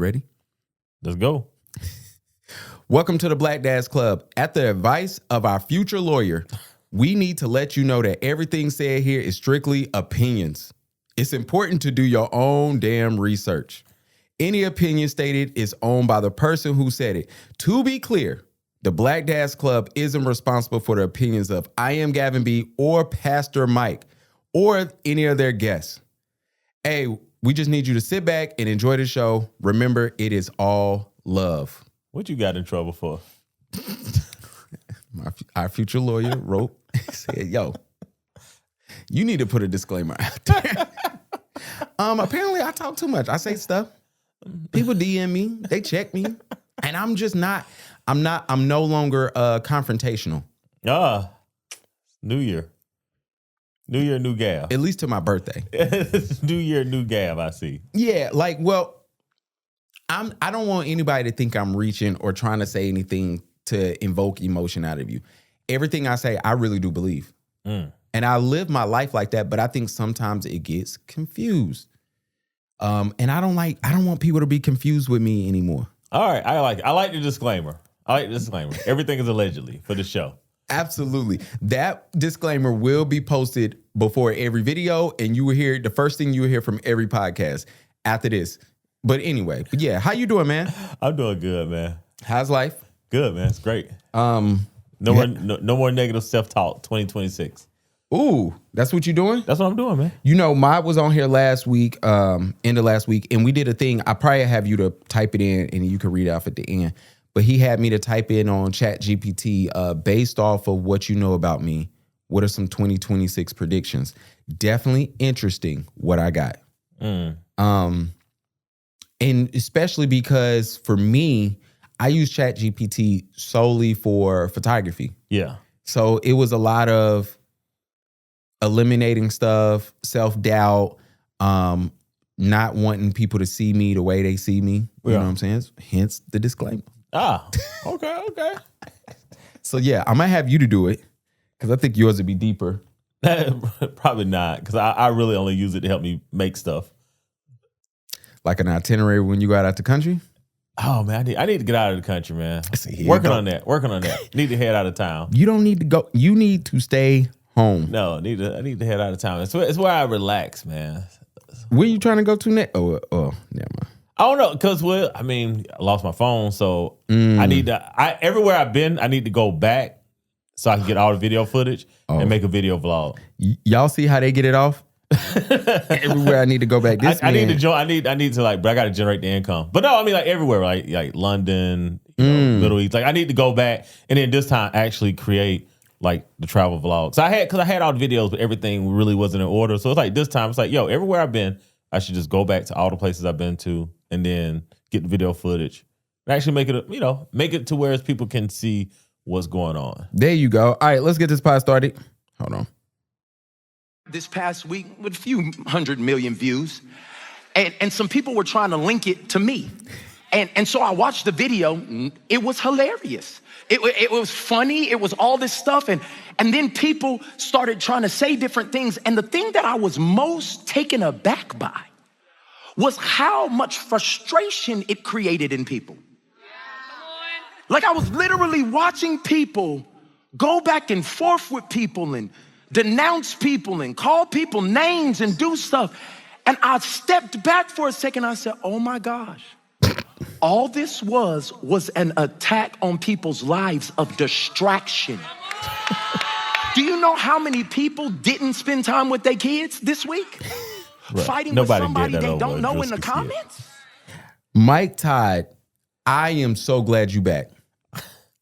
ready? Let's go. Welcome to the Black Dads Club. At the advice of our future lawyer, we need to let you know that everything said here is strictly opinions. It's important to do your own damn research. Any opinion stated is owned by the person who said it. To be clear, the Black Dads Club isn't responsible for the opinions of I Am Gavin B or Pastor Mike or any of their guests. Hey, we just need you to sit back and enjoy the show. Remember, it is all love. What you got in trouble for? Our future lawyer wrote, said, yo, you need to put a disclaimer out there. Apparently I talk too much. I say stuff. People DM me. They check me. And I'm no longer confrontational. New year. New year, new Gav. At least to my birthday. New year, new Gav, I see. Yeah, I don't want anybody to think I'm reaching or trying to say anything to invoke emotion out of you. Everything I say, I really do believe. And I live my life like that, but I think sometimes it gets confused. And I don't want people to be confused with me anymore. All right, I like the disclaimer. Everything is allegedly for the show. Absolutely. That disclaimer will be posted before every video, and you will hear the first thing you will hear from every podcast after this. But anyway, yeah, how you doing, man? I'm doing good, man. How's life? Good, man. It's great. No more negative self-talk. 2026. Ooh, that's what you're doing? That's what I'm doing, man. You know, Mike was on here last week, end of last week, and we did a thing. I probably have you to type it in, and you can read it off at the end. But he had me to type in on ChatGPT based off of what you know about me. What are some 2026 predictions? Definitely interesting what I got. And especially because for me, I use ChatGPT solely for photography. Yeah. So it was a lot of eliminating stuff, self-doubt, not wanting people to see me the way they see me. You know what I'm saying? Hence the disclaimer. Okay. So yeah, I might have you to do it because I think yours would be deeper. Probably not, because I really only use it to help me make stuff. Like an itinerary when you go out the country? Oh man, I need to get out of the country, man. Working on that. Need to head out of town. You don't need to go. You need to stay home. No, I need to head out of town. It's where I relax, man. Where you trying to go to next? Oh, never mind. I don't know, because I lost my phone, so I need to. Everywhere I've been, I need to go back so I can get all the video footage and make a video vlog. Y'all see how they get it off? Everywhere I need to go back. I need to but I got to generate the income. But no, I mean like everywhere, like London, Middle East. Like I need to go back and then this time actually create like the travel vlogs. So I had all the videos, but everything really wasn't in order. So it's like this time, it's like, yo, everywhere I've been, I should just go back to all the places I've been to and then get the video footage and actually make it to where people can see what's going on. There you go. All right, let's get this pod started. Hold on. This past week with a few 100 million views, and some people were trying to link it to me. And so I watched the video. It was hilarious. It was funny. It was all this stuff. And then people started trying to say different things. And the thing that I was most taken aback by was how much frustration it created in people. Like I was literally watching people go back and forth with people and denounce people and call people names and do stuff. And I stepped back for a second. I said, oh my gosh. All this was an attack on people's lives of distraction. Do you know how many people didn't spend time with their kids this week? Right. Fighting with somebody they don't know in the comments? Mike Todd, I am so glad you back.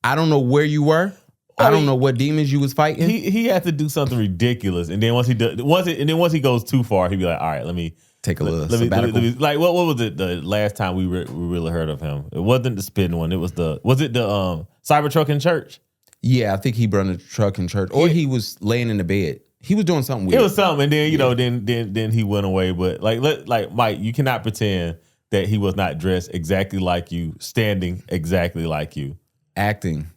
I don't know where you were. I don't know what demons you was fighting. He had to do something ridiculous, and then once he goes too far, he'd be like, all right, let me take a little sabbatical. Like what was it the last time we really heard of him? It wasn't the spin one. It was the Cybertruck in church? Yeah, I think he brought a truck in church, or he was laying in the bed. He was doing something weird. It was something, and then then he went away. But like Mike, you cannot pretend that he was not dressed exactly like you, standing exactly like you, acting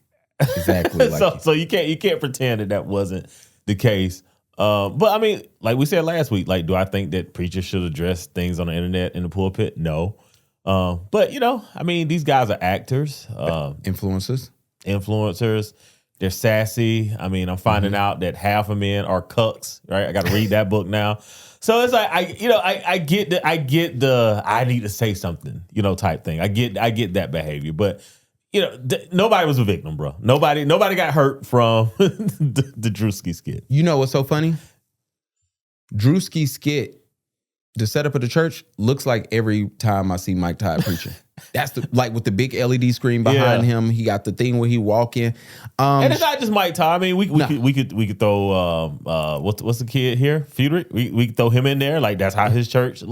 exactly like you. So you can't pretend that wasn't the case. But I mean, like we said last week, like, do I think that preachers should address things on the internet in the pulpit? No. But I mean, these guys are actors, Influencers. They're sassy. I mean, I'm finding out that half of men are cucks. Right? I got to read that book now. So it's like I get the I need to say something, type thing. I get that behavior, but nobody was a victim, bro. Nobody got hurt from the Druski skit. You know what's so funny? Druski skit, the setup of the church looks like every time I see Mike Todd preaching. That's with the big LED screen behind him. He got the thing where he walk in. And it's not just Mike Todd. I mean, we could throw what's the kid here? Friedrich. We could throw him in there. Like that's how his church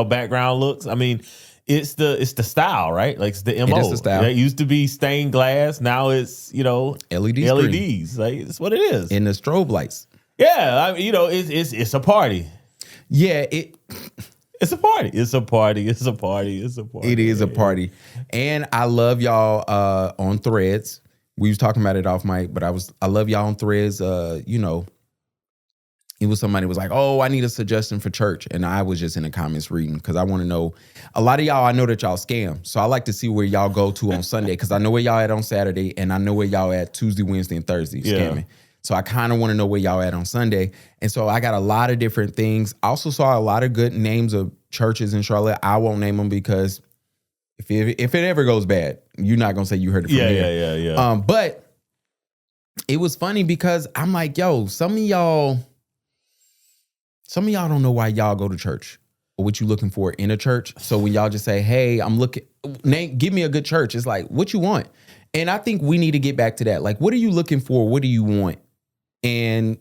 background looks. I mean, it's the style, right? Like it's the MO. It is the style. It used to be stained glass. Now it's LEDs. Like it's what it is. And the strobe lights. Yeah, I mean, it's a party. Yeah, it's a party. It's a party. It's a party. It's a party. It is a party. And I love y'all on Threads. We was talking about it off mic, but I love y'all on Threads. It was somebody was like, oh, I need a suggestion for church. And I was just in the comments reading because I want to know. A lot of y'all, I know that y'all scam. So I like to see where y'all go to on Sunday because I know where y'all at on Saturday and I know where y'all at Tuesday, Wednesday, and Thursday scamming. So I kind of want to know where y'all at on Sunday. And so I got a lot of different things. I also saw a lot of good names of churches in Charlotte. I won't name them because if it ever goes bad, you're not going to say you heard it from me. Yeah. But it was funny because I'm like, yo, some of y'all don't know why y'all go to church or what you looking for in a church. So when y'all just say, hey, give me a good church. It's like, what you want? And I think we need to get back to that. Like, what are you looking for? What do you want? And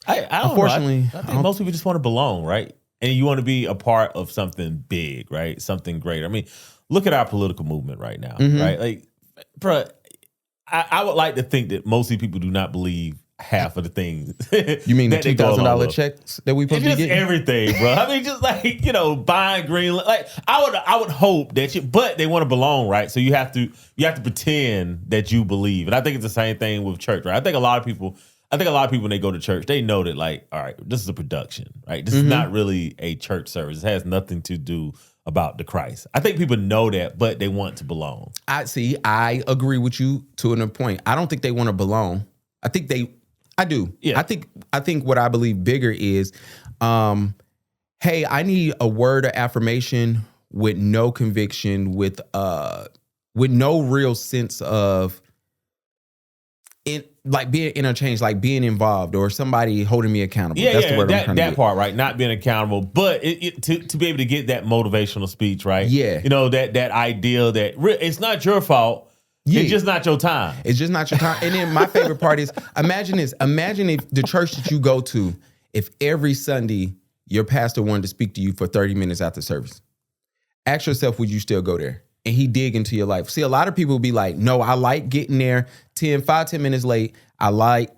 I unfortunately, I think most people just want to belong, right? And you want to be a part of something big, right? Something great. I mean, look at our political movement right now, right? Like, bro, I would like to think that mostly people do not believe half of the things. You mean the $2,000 checks that we supposed to be getting? Everything, bro. I mean, just like buying green. Like I would hope that but they want to belong, right? So you have to pretend that you believe, and I think it's the same thing with church, right? I think a lot of people when they go to church, they know that like, all right, this is a production, right? This is not really a church service. It has nothing to do about the Christ. I think people know that, but they want to belong. I agree with you to a point. I don't think they want to belong. I do. Yeah. I think what I believe bigger is, hey, I need a word of affirmation with no conviction, with no real sense of being interchanged, like being involved or somebody holding me accountable. Yeah, that's the word I'm trying to get. That part, right? Not being accountable, but to be able to get that motivational speech, right? Yeah. That idea that it's not your fault. Yeah. It's just not your time. It's just not your time. And then my favorite part is, imagine this. Imagine if the church that you go to, if every Sunday your pastor wanted to speak to you for 30 minutes after service. Ask yourself, would you still go there? And he dig into your life. See, a lot of people will be like, no, I like getting there 10 minutes late. I like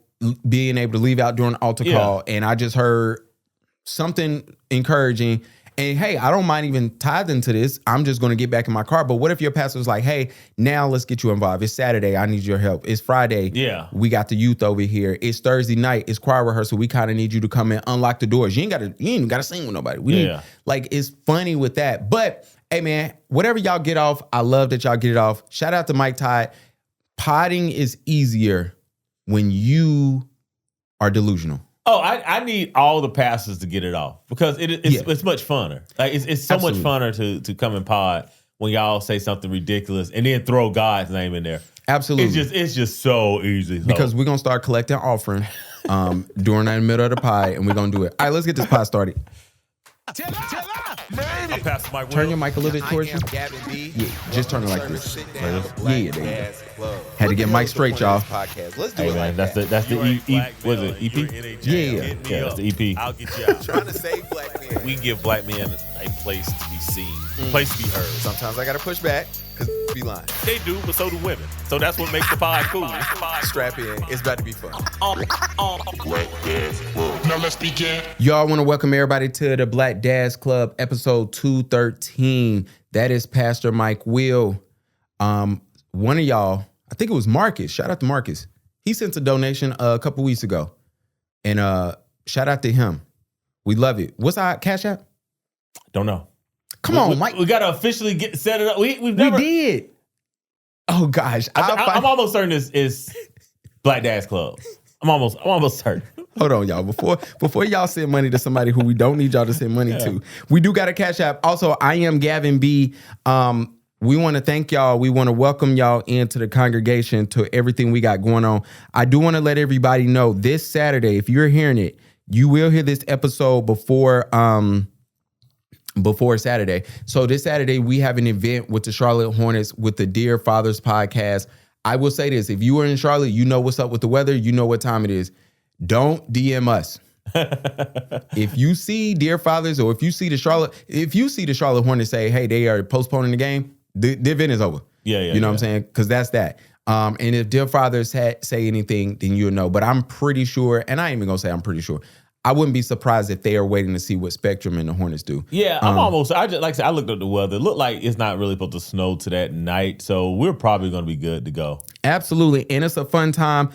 being able to leave out during the altar call. And I just heard something encouraging. And hey, I don't mind even tithing to this. I'm just going to get back in my car. But what if your pastor's like, hey, now let's get you involved. It's Saturday. I need your help. It's Friday. Yeah. We got the youth over here. It's Thursday night. It's choir rehearsal. We kind of need you to come and unlock the doors. You ain't even got to sing with nobody. It's funny with that. But hey, man, whatever y'all get off, I love that y'all get it off. Shout out to Mike Todd. Potting is easier when you are delusional. Oh, I need all the pastors to get it off because it's much funner. Like it's so much funner to come and pod when y'all say something ridiculous and then throw God's name in there. Absolutely. It's just so easy. Because we're gonna start collecting offering during the middle of the pie, and we're gonna do it. All right, let's get this pie started. Turn your mic a little bit towards you. Gavin B. Yeah, just turn it like this. Yeah, there Club. Had to get Mike straight, y'all. Let's do Hey it. man, Like that's the EP. Was it EP? Yeah. That's the EP. I'll get you out. Trying to save black men. We give black men a place to be seen, a place to be heard. Sometimes I gotta push back because be lying. They do, but so do women. So that's what makes the pod cool. Strap in. It's about to be fun. Now let's begin. Y'all want to welcome everybody to the Black Dads Club, episode 213. That is Pastor Mike Will. One of y'all, I think it was Marcus. Shout out to Marcus. He sent a donation a couple weeks ago. And shout out to him. We love it. What's our Cash App? Don't know. Come on, Mike. We got to officially set it up. We've We never. did. Oh gosh, I'm almost certain it's Black Dad's Club. I'm almost certain. Hold on, y'all. Before y'all send money to somebody who we don't need y'all to send money to, we do got a Cash App. Also, I am Gavin B. We want to thank y'all. We want to welcome y'all into the congregation, to everything we got going on. I do want to let everybody know this Saturday, if you're hearing it, you will hear this episode before Saturday. So this Saturday, we have an event with the Charlotte Hornets with the Dear Fathers podcast. I will say this: if you are in Charlotte, you know what's up with the weather. You know what time it is. Don't DM us. If you see Dear Fathers, or if you see the Charlotte Hornets say, hey, they are postponing the game, the event is over. Yeah. You know what I'm saying? Because that's that. And if Dear Fathers say anything, then you'll know. But I'm pretty sure, and I ain't even gonna say I'm pretty sure, I wouldn't be surprised if they are waiting to see what Spectrum and the Hornets do. Yeah, I looked at the weather. It looked like it's not really supposed to snow to that night, so we're probably going to be good to go. Absolutely, and it's a fun time.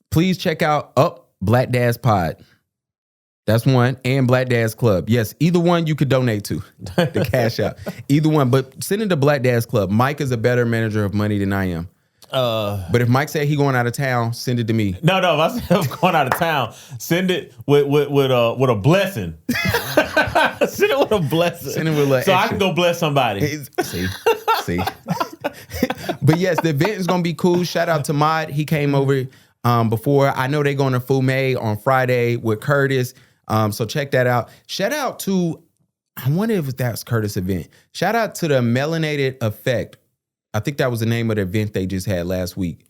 Please check out Black Dad's Pod. That's one, and Black Dad's Club. Yes, either one you could donate to, the Cash App. Either one, but send it to Black Dad's Club. Mike is a better manager of money than I am. But if Mike said he going out of town, send it to me. No, if I said I'm going out of town, send it with a blessing. Send it with a blessing. Send it with a little so extra. I can go bless somebody. See. But yes, the event is going to be cool. Shout out to Mod. He came over before. I know they're going to Fume on Friday with Curtis. So check that out. Shout out to, I wonder if that's Curtis' event. Shout out to the Melanated Effect. I think that was the name of the event they just had last week.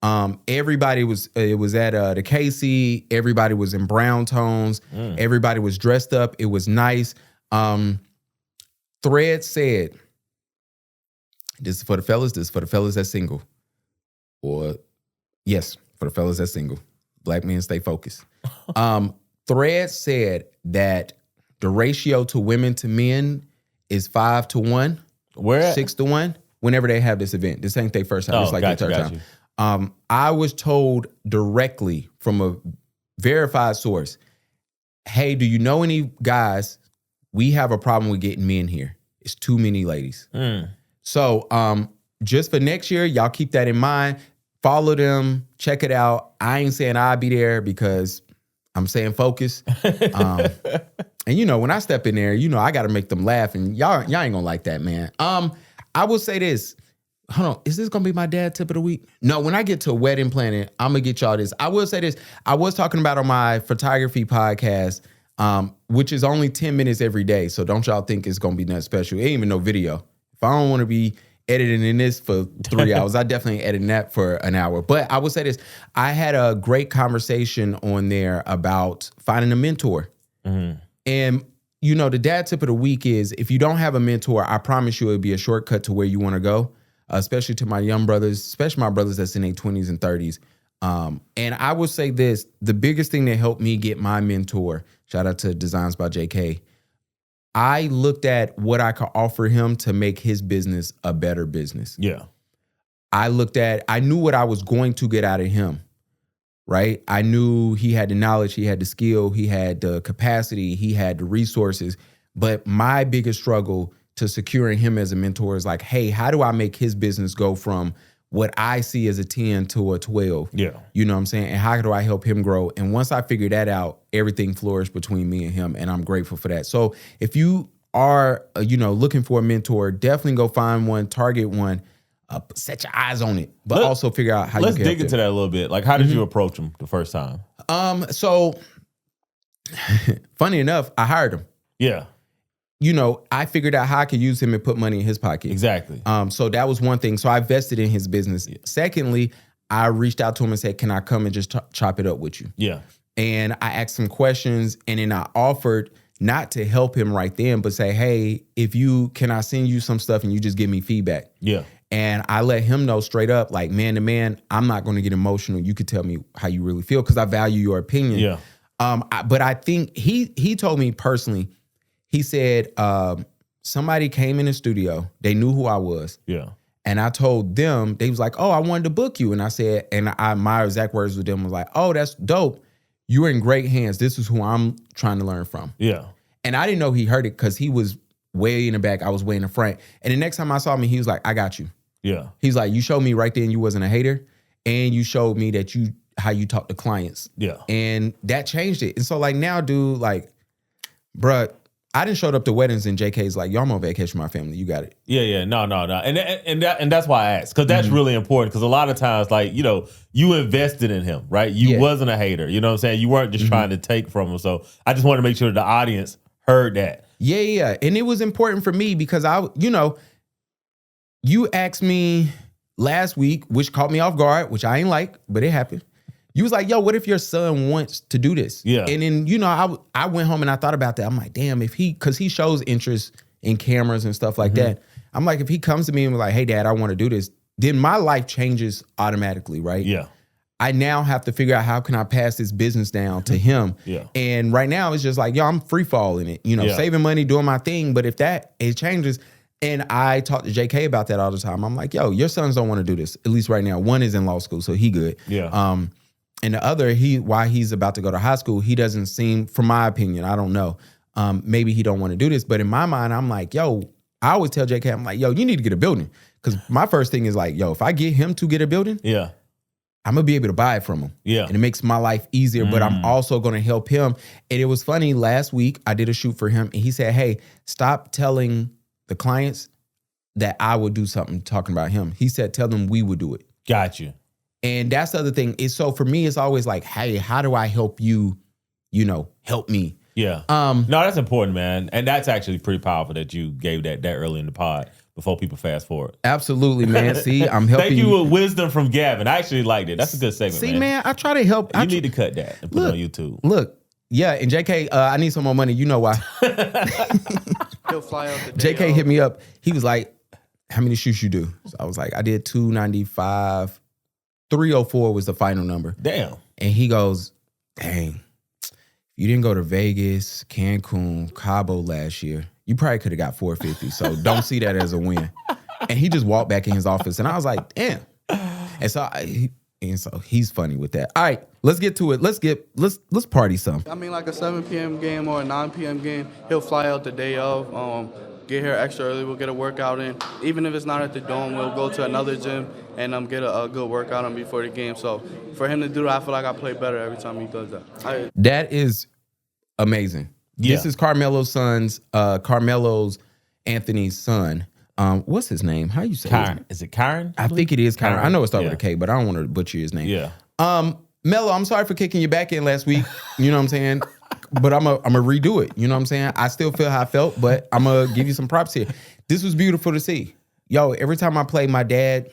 Everybody was at the KC. Everybody was in brown tones. Everybody was dressed up. It was nice. Thread said, this is for the fellas. This is for the fellas that's single. Or yes, for the fellas that's single. Black men stay focused. Thread said that the ratio to women to men is 5-1. Where? 6-1. Whenever they have this event. This ain't their first time. It's like their third time. I was told directly from a verified source, hey, do you know any guys? We have a problem with getting men here. It's too many ladies. So just for next year, y'all keep that in mind. Follow them. Check it out. I ain't saying I'll be there because I'm saying focus. And you know, when I step in there, you know, I got to make them laugh. And y'all ain't going to like that, man. I will say this. Hold on. Is this going to be my dad tip of the week? No, when I get to wedding planning, I'm going to get y'all this. I will say this. I was talking about on my photography podcast, which is only 10 minutes every day. So don't y'all think it's going to be nothing special. It ain't even no video. If I don't want to be editing in this for 3 hours, I definitely edit that for an hour. But I will say this. I had a great conversation on there about finding a mentor. And you know, the dad tip of the week is if you don't have a mentor, I promise you it'll be a shortcut to where you want to go, especially to my young brothers, especially my brothers that's in their 20s and 30s. And I will say this, the biggest thing that helped me get my mentor, shout out to Designs by JK, I looked at what I could offer him to make his business a better business. Yeah. I knew what I was going to get out of him. Right? I knew he had the knowledge, he had the skill, he had the capacity, he had the resources. But my biggest struggle to securing him as a mentor is like, hey, how do I make his business go from what I see as a 10 to a 12? Yeah. You know what I'm saying? And how do I help him grow? And once I figured that out, everything flourished between me and him. And I'm grateful for that. So if you are, looking for a mentor, definitely go find one, target one. Set your eyes on it, but also figure out how you can Let's dig into that a little bit. Like, how did you approach him the first time? So funny enough, I hired him. Yeah. I figured out how I could use him and put money in his pocket. Exactly. So that was one thing. So I invested in his business. Yeah. Secondly, I reached out to him and said, can I come and just chop it up with you? Yeah. And I asked some questions, and then I offered not to help him right then, but say, hey, can I send you some stuff and you just give me feedback? Yeah. And I let him know straight up, like, man to man, I'm not going to get emotional. You could tell me how you really feel because I value your opinion. Yeah. But I think he told me personally, he said somebody came in the studio. They knew who I was. Yeah. And I told them, they was like, oh, I wanted to book you. And I said, my exact words with them was like, oh, that's dope. You're in great hands. This is who I'm trying to learn from. Yeah. And I didn't know he heard it because he was way in the back. I was way in the front. And the next time I saw me, he was like, I got you. Yeah. He's like, you showed me right then you wasn't a hater. And you showed me that how you talk to clients. Yeah. And that changed it. And so like now, dude, like, bruh, I didn't showed up to weddings and JK's like, yo, I'm on vacation with my family. You got it. Yeah. No. And that's why I asked. Because that's really important. Because a lot of times, like, you invested in him, right? You wasn't a hater. You know what I'm saying? You weren't just trying to take from him. So I just want to make sure the audience heard that. Yeah. And it was important for me because you asked me last week, which caught me off guard, which I ain't like, but it happened. You was like, yo, what if your son wants to do this? Yeah. And then, I went home and I thought about that. I'm like, damn, because he shows interest in cameras and stuff like that. I'm like, if he comes to me and was like, hey, Dad, I want to do this, then my life changes automatically, right? Yeah. I now have to figure out how can I pass this business down to him. Yeah. And right now it's just like, yo, I'm free falling it, saving money, doing my thing. But if it changes, and I talk to JK about that all the time. I'm like, yo, your sons don't want to do this, at least right now. One is in law school, so he good. Yeah. And the other, why he's about to go to high school, he doesn't seem, from my opinion, I don't know. Maybe he don't want to do this. But in my mind, I'm like, yo, I always tell JK, I'm like, yo, you need to get a building. Because my first thing is like, yo, if I get him to get a building, yeah, I'm going to be able to buy it from him. Yeah. And it makes my life easier, but I'm also going to help him. And it was funny, last week, I did a shoot for him, and he said, hey, stop telling the clients that I would do something talking about him. He said, tell them we would do it. Got you. And that's the other thing. So for me, it's always like, hey, how do I help you, help me? Yeah. No, that's important, man. And that's actually pretty powerful that you gave that early in the pod before people fast forward. Absolutely, man. See, I'm helping Thank you with wisdom from Gavin. I actually liked it. That's a good segment, See, man, I try to help. You need to cut that and put it on YouTube. Look, yeah, and JK, I need some more money. You know why. He'll fly out the day JK of. hit me up. He was like, how many shoots you do? So I was like, I did 295. 304 was the final number. Damn. And he goes, dang, you didn't go to Vegas, Cancun, Cabo last year. You probably could have got 450. So don't see that as a win. And he just walked back in his office, and I was like, damn. And so he's funny with that. All right, let's get to it. Let's party some. I mean, like a 7 p.m. game or a 9 p.m. game, he'll fly out the day of. Get here extra early. We'll get a workout in. Even if it's not at the Dome, we'll go to another gym and get a good workout in before the game. So for him to do that, I feel like I play better every time he does that. That is amazing. Yeah. This is Carmelo's Anthony's son. What's his name? How you say his name? Is it Kyron? I think it is Kyron. I know it starts Yeah. with a K, but I don't want to butcher his name. Yeah. Melo, I'm sorry for kicking you back in last week. You know what I'm saying? But I'm a redo it. You know what I'm saying? I still feel how I felt, but I'm going to give you some props here. This was beautiful to see. Yo, every time I play, my dad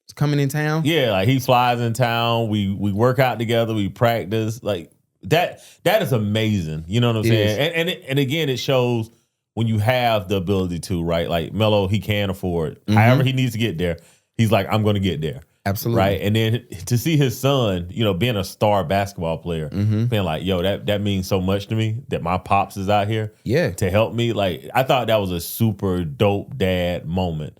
is coming in town. Yeah, like he flies in town. We work out together. We practice. Like that is amazing. You know what I'm saying? And again, it shows when you have the ability to, right? Like Melo, he can afford. However he needs to get there. He's like, I'm going to get there. Absolutely. Right. And then to see his son, being a star basketball player, being like, yo, that means so much to me that my pops is out here to help me. Like, I thought that was a super dope dad moment.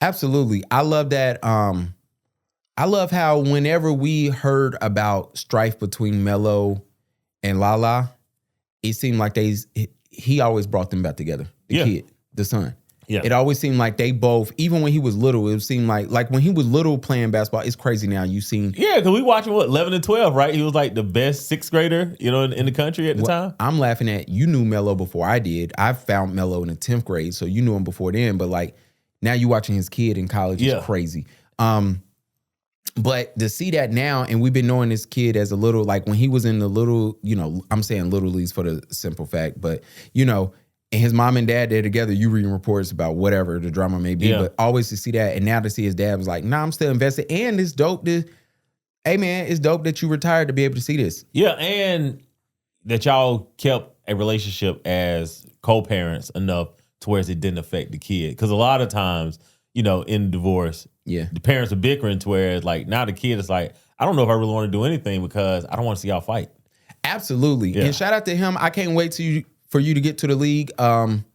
Absolutely. I love that. I love how whenever we heard about strife between Melo and Lala, it seemed like he always brought them back together. The kid, the son. Yeah. It always seemed like they both, even when he was little, it seemed like when he was little playing basketball, it's crazy now. You seen. Yeah, because we watching 11 and 12, right? He was like the best sixth grader, in the country at the time. I'm laughing at, you knew Melo before I did. I found Melo in the 10th grade, so you knew him before then. But like now you watching his kid in college is crazy. But to see that now, and we've been knowing this kid as a little, like when he was in the little, I'm saying little leagues for the simple fact, but and his mom and dad, they're together, you reading reports about whatever the drama may be, but always to see that, and now to see his dad was like, nah, I'm still invested, and it's dope hey man, it's dope that you retired to be able to see this. Yeah, and that y'all kept a relationship as co-parents enough to where it didn't affect the kid. Because a lot of times, in divorce, the parents are bickering to where it's like, now the kid is like, I don't know if I really want to do anything because I don't want to see y'all fight. Absolutely. Yeah. And shout out to him. I can't wait for you to get to the league. One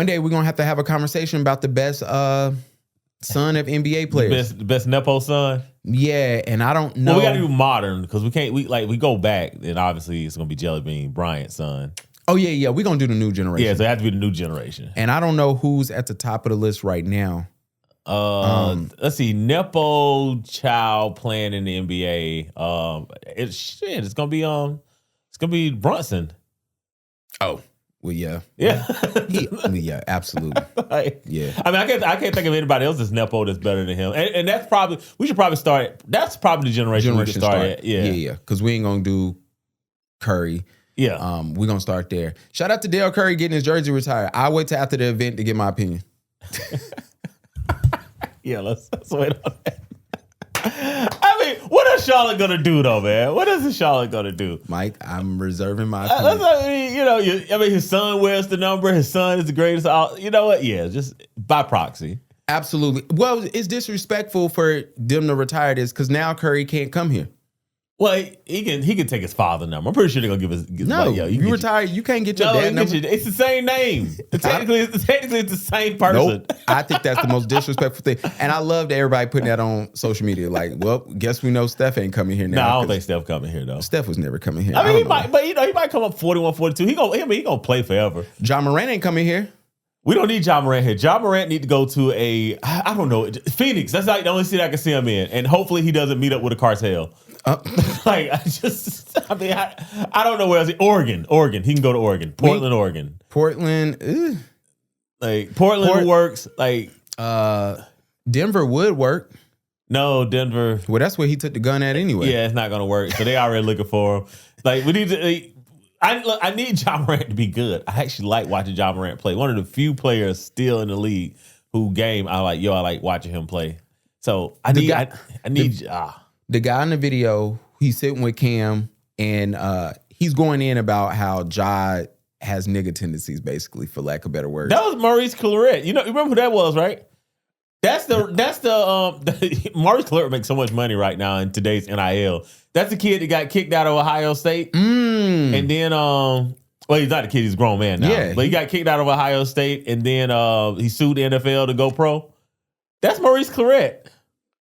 day we're going to have a conversation about the best son of NBA players. The best Nepo son. Yeah, and I don't know. Well, we got to do modern because we can't. We go back, and obviously it's going to be Jelly Bean Bryant's son. Oh, yeah. We're going to do the new generation. Yeah, so it has to be the new generation. And I don't know who's at the top of the list right now. Let's see, Nepo child playing in the NBA. It's gonna be Brunson. Oh, well, yeah. Yeah, Yeah, absolutely. like, Yeah. I mean, I can't think of anybody else that's Nepo that's better than him. And that's probably we should probably start. That's probably the generation we should start at. Yeah. Because we ain't gonna do Curry. Yeah. We're gonna start there. Shout out to Dale Curry getting his jersey retired. I'll wait till after the event to get my opinion. Yeah, let's wait on that. I mean, what is Charlotte gonna do though, man? What is Charlotte gonna do? Mike, I'm reserving my opinion. I mean, his son wears the number. His son is the greatest. You know what? Yeah, just by proxy. Absolutely. Well, it's disrespectful for them to retire this because now Curry can't come here. Well, he can take his father number. I'm pretty sure they're gonna give us. No, you retire. You can't get your dad number. It's the same name. Technically, it's the same person. Nope. I think that's the most disrespectful thing. And I love that everybody putting that on social media. Like, well, guess we know Steph ain't coming here now. No, I don't think Steph coming here though. Steph was never coming here. I mean, he might, but he might come up 41, 42. He gonna play forever. John Morant ain't coming here. We don't need John Morant here. John Morant need to go to I don't know, Phoenix. That's like the only city I can see him in. And hopefully he doesn't meet up with a cartel. I don't know where else. Oregon. He can go to Oregon. Portland, Oregon. Portland. Like Portland works. Like Denver would work. No, Denver. Well, that's where he took the gun at anyway. Yeah, it's not gonna work. So they already looking for him. Like we need to. I need John Morant to be good. I actually like watching John Morant play. One of the few players still in the league who I like watching him play. So I need the guy in the video. He's sitting with Cam and he's going in about how Ja has nigga tendencies, basically, for lack of better words. That was Maurice Claret. You remember who that was, right? That's the Maurice Claret makes so much money right now in today's NIL. That's the kid that got kicked out of Ohio State. And then well, he's not a kid, he's a grown man now. Yeah, but he got kicked out of Ohio State and then he sued the NFL to go pro. That's Maurice Claret.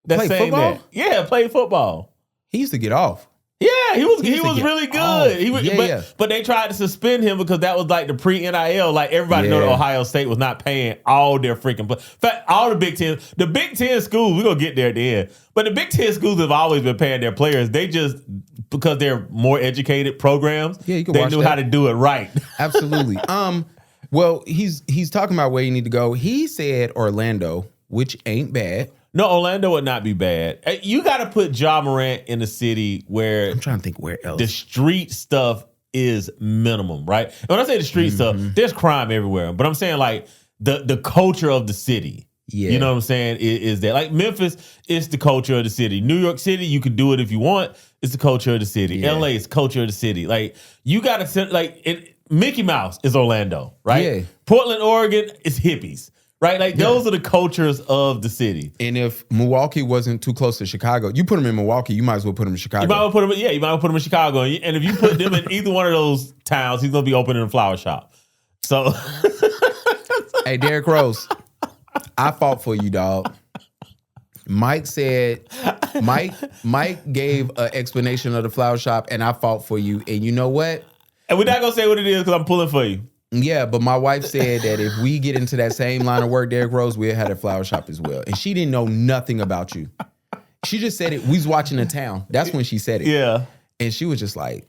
That's saying football? that. Yeah, played football. He used to get off. Yeah, he was really good. But they tried to suspend him because that was like the pre-NIL. Like everybody know that Ohio State was not paying all their freaking play. In fact, all the Big Ten schools, we're gonna get there at the end. But the Big Ten schools have always been paying their players. They just because they're more educated programs, they knew how to do it right. Absolutely. Well, he's talking about where you need to go. He said Orlando, which ain't bad. No, Orlando would not be bad. You got to put Ja Morant in a city where I'm trying to think where else the street stuff is minimum, right? And when I say the street stuff, there's crime everywhere. But I'm saying like the culture of the city. Yeah. You know what I'm saying? Is that like Memphis is the culture of the city. New York City, you can do it if you want. It's the culture of the city. Yeah. LA is culture of the city. Like you got to Mickey Mouse is Orlando, right? Yeah. Portland, Oregon is hippies. Right? Like, those are the cultures of the city. And if Milwaukee wasn't too close to Chicago, you put them in Milwaukee, you might as well put them in Chicago. You might as well put them in Chicago. And if you put them in either one of those towns, he's going to be opening a flower shop. So. Hey, Derrick Rose, I fought for you, dog. Mike gave an explanation of the flower shop, and I fought for you. And you know what? And we're not going to say what it is because I'm pulling for you. Yeah, but my wife said that if we get into that same line of work, Derrick Rose, we'll have a flower shop as well. And she didn't know nothing about you. She just said it. We was watching The Town. That's when she said it. Yeah. And she was just like,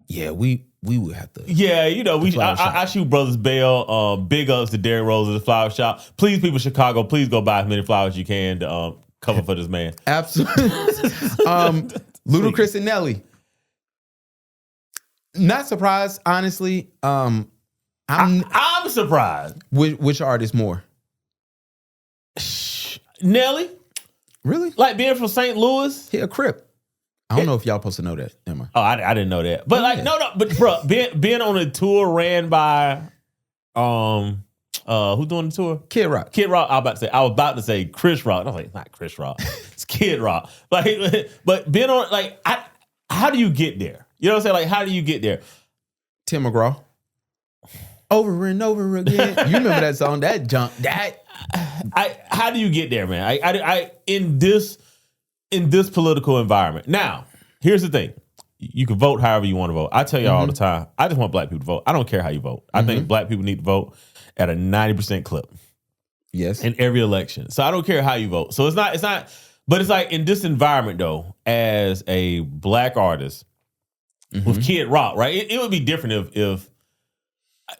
yeah, we would have to. Yeah, I shoot Brothers Bell. Big ups to Derrick Rose at the flower shop. Please, people of Chicago, please go buy as many flowers as you can to cover for this man. Absolutely. Ludacris and Nelly. Not surprised, honestly. I'm surprised. Which artist more? Nelly. Really? Like being from St. Louis? He a Crip. I don't know if y'all supposed to know that. Am I? Oh, I didn't know that. But but bro, being on a tour ran by who's doing the tour? Kid Rock. I was about to say Chris Rock. I was like, not Chris Rock. It's Kid Rock. Like, but being on how do you get there? You know what I'm saying? Like, how do you get there? Tim McGraw. Over and over again. You remember that song? That jump. How do you get there, man? I in this political environment. Now, here's the thing. you can vote however you want to vote. I tell y'all all the time, I just want black people to vote. I don't care how you vote. I think black people need to vote at a 90% clip. Yes. In every election. So I don't care how you vote. So it's not, but it's like in this environment though, as a black artist with Kid Rock, right? It would be different if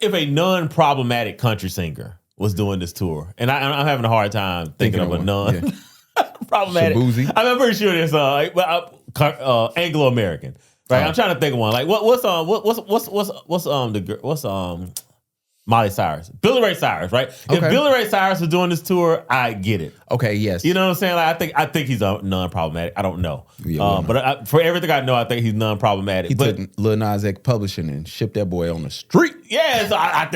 a non-problematic country singer was doing this tour. And I'm having a hard time thinking of a non-problematic. Shabuzi. I'm pretty sure there's Anglo-American. Right? I'm trying to think of one. Like what's Miley Cyrus, Billy Ray Cyrus, right? Okay. If Billy Ray Cyrus was doing this tour, I get it. Okay, yes. You know what I'm saying? Like I think he's non-problematic. I don't know, but for everything I know, I think he's non-problematic. He took Lil Nas X Publishing and shipped that boy on the street. Yeah, so I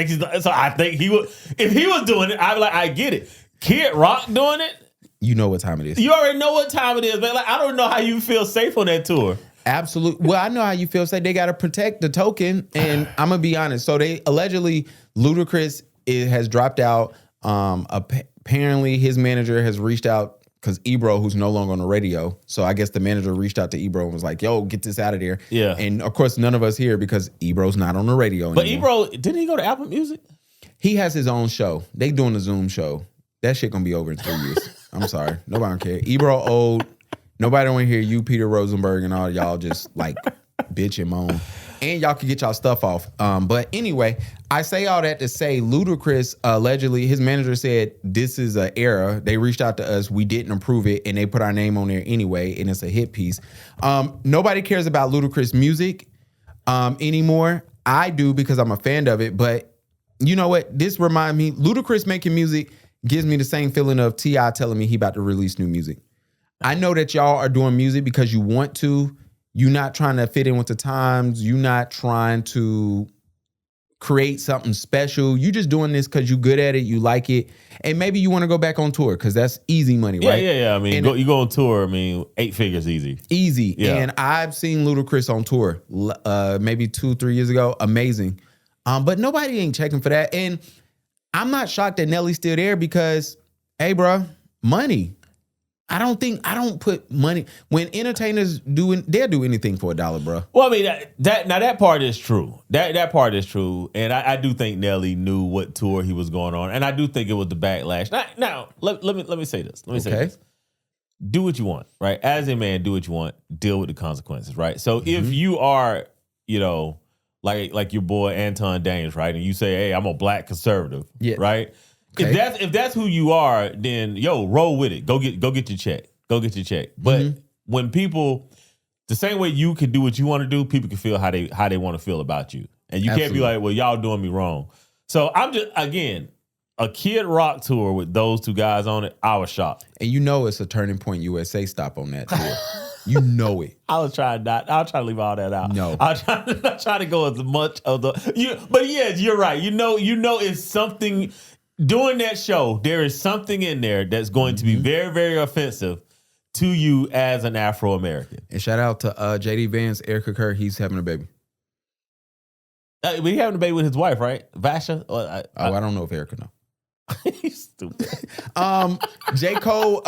think he would. If he was doing it, I'd be like, I get it. Kid Rock doing it. You know what time it is. You already know what time it is, man. Like I don't know how you feel safe on that tour. Absolutely. Well, I know how you feel. Say they got to protect the token, and I'm gonna be honest. So they allegedly Ludacris has dropped out. Apparently, his manager has reached out because Ebro, who's no longer on the radio, so I guess the manager reached out to Ebro and was like, "Yo, get this out of there." Yeah. And of course, none of us here because Ebro's not on the radio anymore. But Ebro, didn't he go to Apple Music? He has his own show. They doing a Zoom show. That shit gonna be over in 3 years. I'm sorry, nobody don't care. Ebro old. Nobody want to hear you, Peter Rosenberg, and all y'all just like bitch and moan. And y'all can get y'all stuff off. But anyway, I say all that to say Ludacris, allegedly, his manager said, this is an error. They reached out to us. We didn't approve it. And they put our name on there anyway. And it's a hit piece. Nobody cares about Ludacris music anymore. I do because I'm a fan of it. But you know what? This reminds me, Ludacris making music gives me the same feeling of T.I. telling me he about to release new music. I know that y'all are doing music because you want to. You're not trying to fit in with the times. You're not trying to create something special. You're just doing this because you're good at it. You like it. And maybe you want to go back on tour because that's easy money, right? Yeah. I mean, you go on tour, I mean, 8 figures easy. Easy. Yeah. And I've seen Ludacris on tour maybe 2-3 years ago. Amazing. But nobody ain't checking for that. And I'm not shocked that Nelly's still there because, hey, bro, money. I don't put money when entertainers they'll do anything for $1, bro. Well, I mean that part is true. That part is true, and I do think Nelly knew what tour he was going on, and I do think it was the backlash. Now let me say this. Say this. Do what you want, right? As a man, do what you want. Deal with the consequences, right? So if you are, like your boy Anton Daniels, right, and you say, "Hey, I'm a black conservative," right? Okay. If that's who you are, then roll with it. Go get your check. Go get your check. But when people, the same way you can do what you want to do, people can feel how they want to feel about you, and you can't be like, well, y'all doing me wrong. So I'm just again a Kid Rock tour with those two guys on it. I was shocked, and it's a Turning Point USA stop on that tour. You know it. I'll try to leave all that out. No, I'll try to go as much of But yes, you're right. You know, it's something. During that show, there is something in there that's going to be very, very offensive to you as an Afro-American. And shout out to JD Vance, Erica Kerr. He's having a baby. But he having a baby with his wife, right? Vasha? I don't know if Erica know. He's stupid. J. Cole.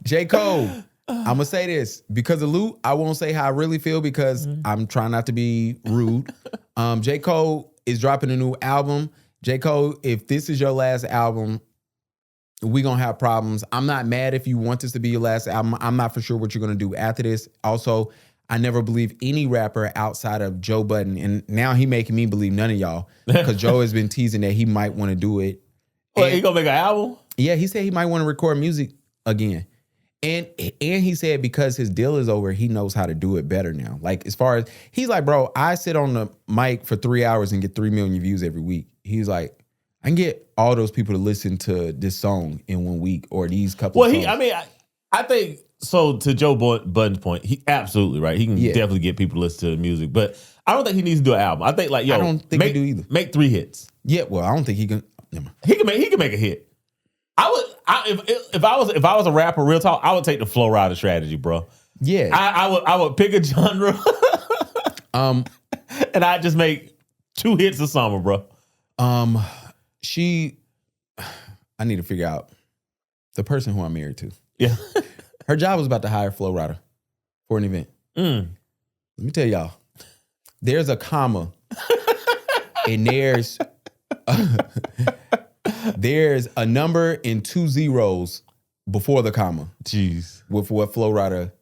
J. Cole. I'm going to say this. Because of Lou, I won't say how I really feel because I'm trying not to be rude. J. Cole is dropping a new album. J. Cole, if this is your last album, we're going to have problems. I'm not mad if you want this to be your last album. I'm not for sure what you're going to do after this. Also, I never believe any rapper outside of Joe Budden. And now he making me believe none of y'all because Joe has been teasing that he might want to do it. Well, he going to make an album? Yeah, he said he might want to record music again. And he said because his deal is over, he knows how to do it better now. Like as far as, he's like, bro, I sit on the mic for 3 hours and get 3 million views every week. He's like, I can get all those people to listen to this song in 1 week or these couple of songs. I think, so to Joe Budden's point, he absolutely right. He can definitely get people to listen to the music, but I don't think he needs to do an album. I think I don't think he do either. Make 3 hits. Yeah, well, I don't think he can. He can make a hit. If I was a rapper, real talk, I would take the flow rider strategy, bro. Yeah, I would pick a genre, and I'd just make 2 hits a summer, bro. I need to figure out the person who I'm married to. Yeah, her job was about to hire Flo Rida for an event. Let me tell y'all. There's a comma, and there's a number and 2 zeros before the comma. Jeez. With what Flo Rida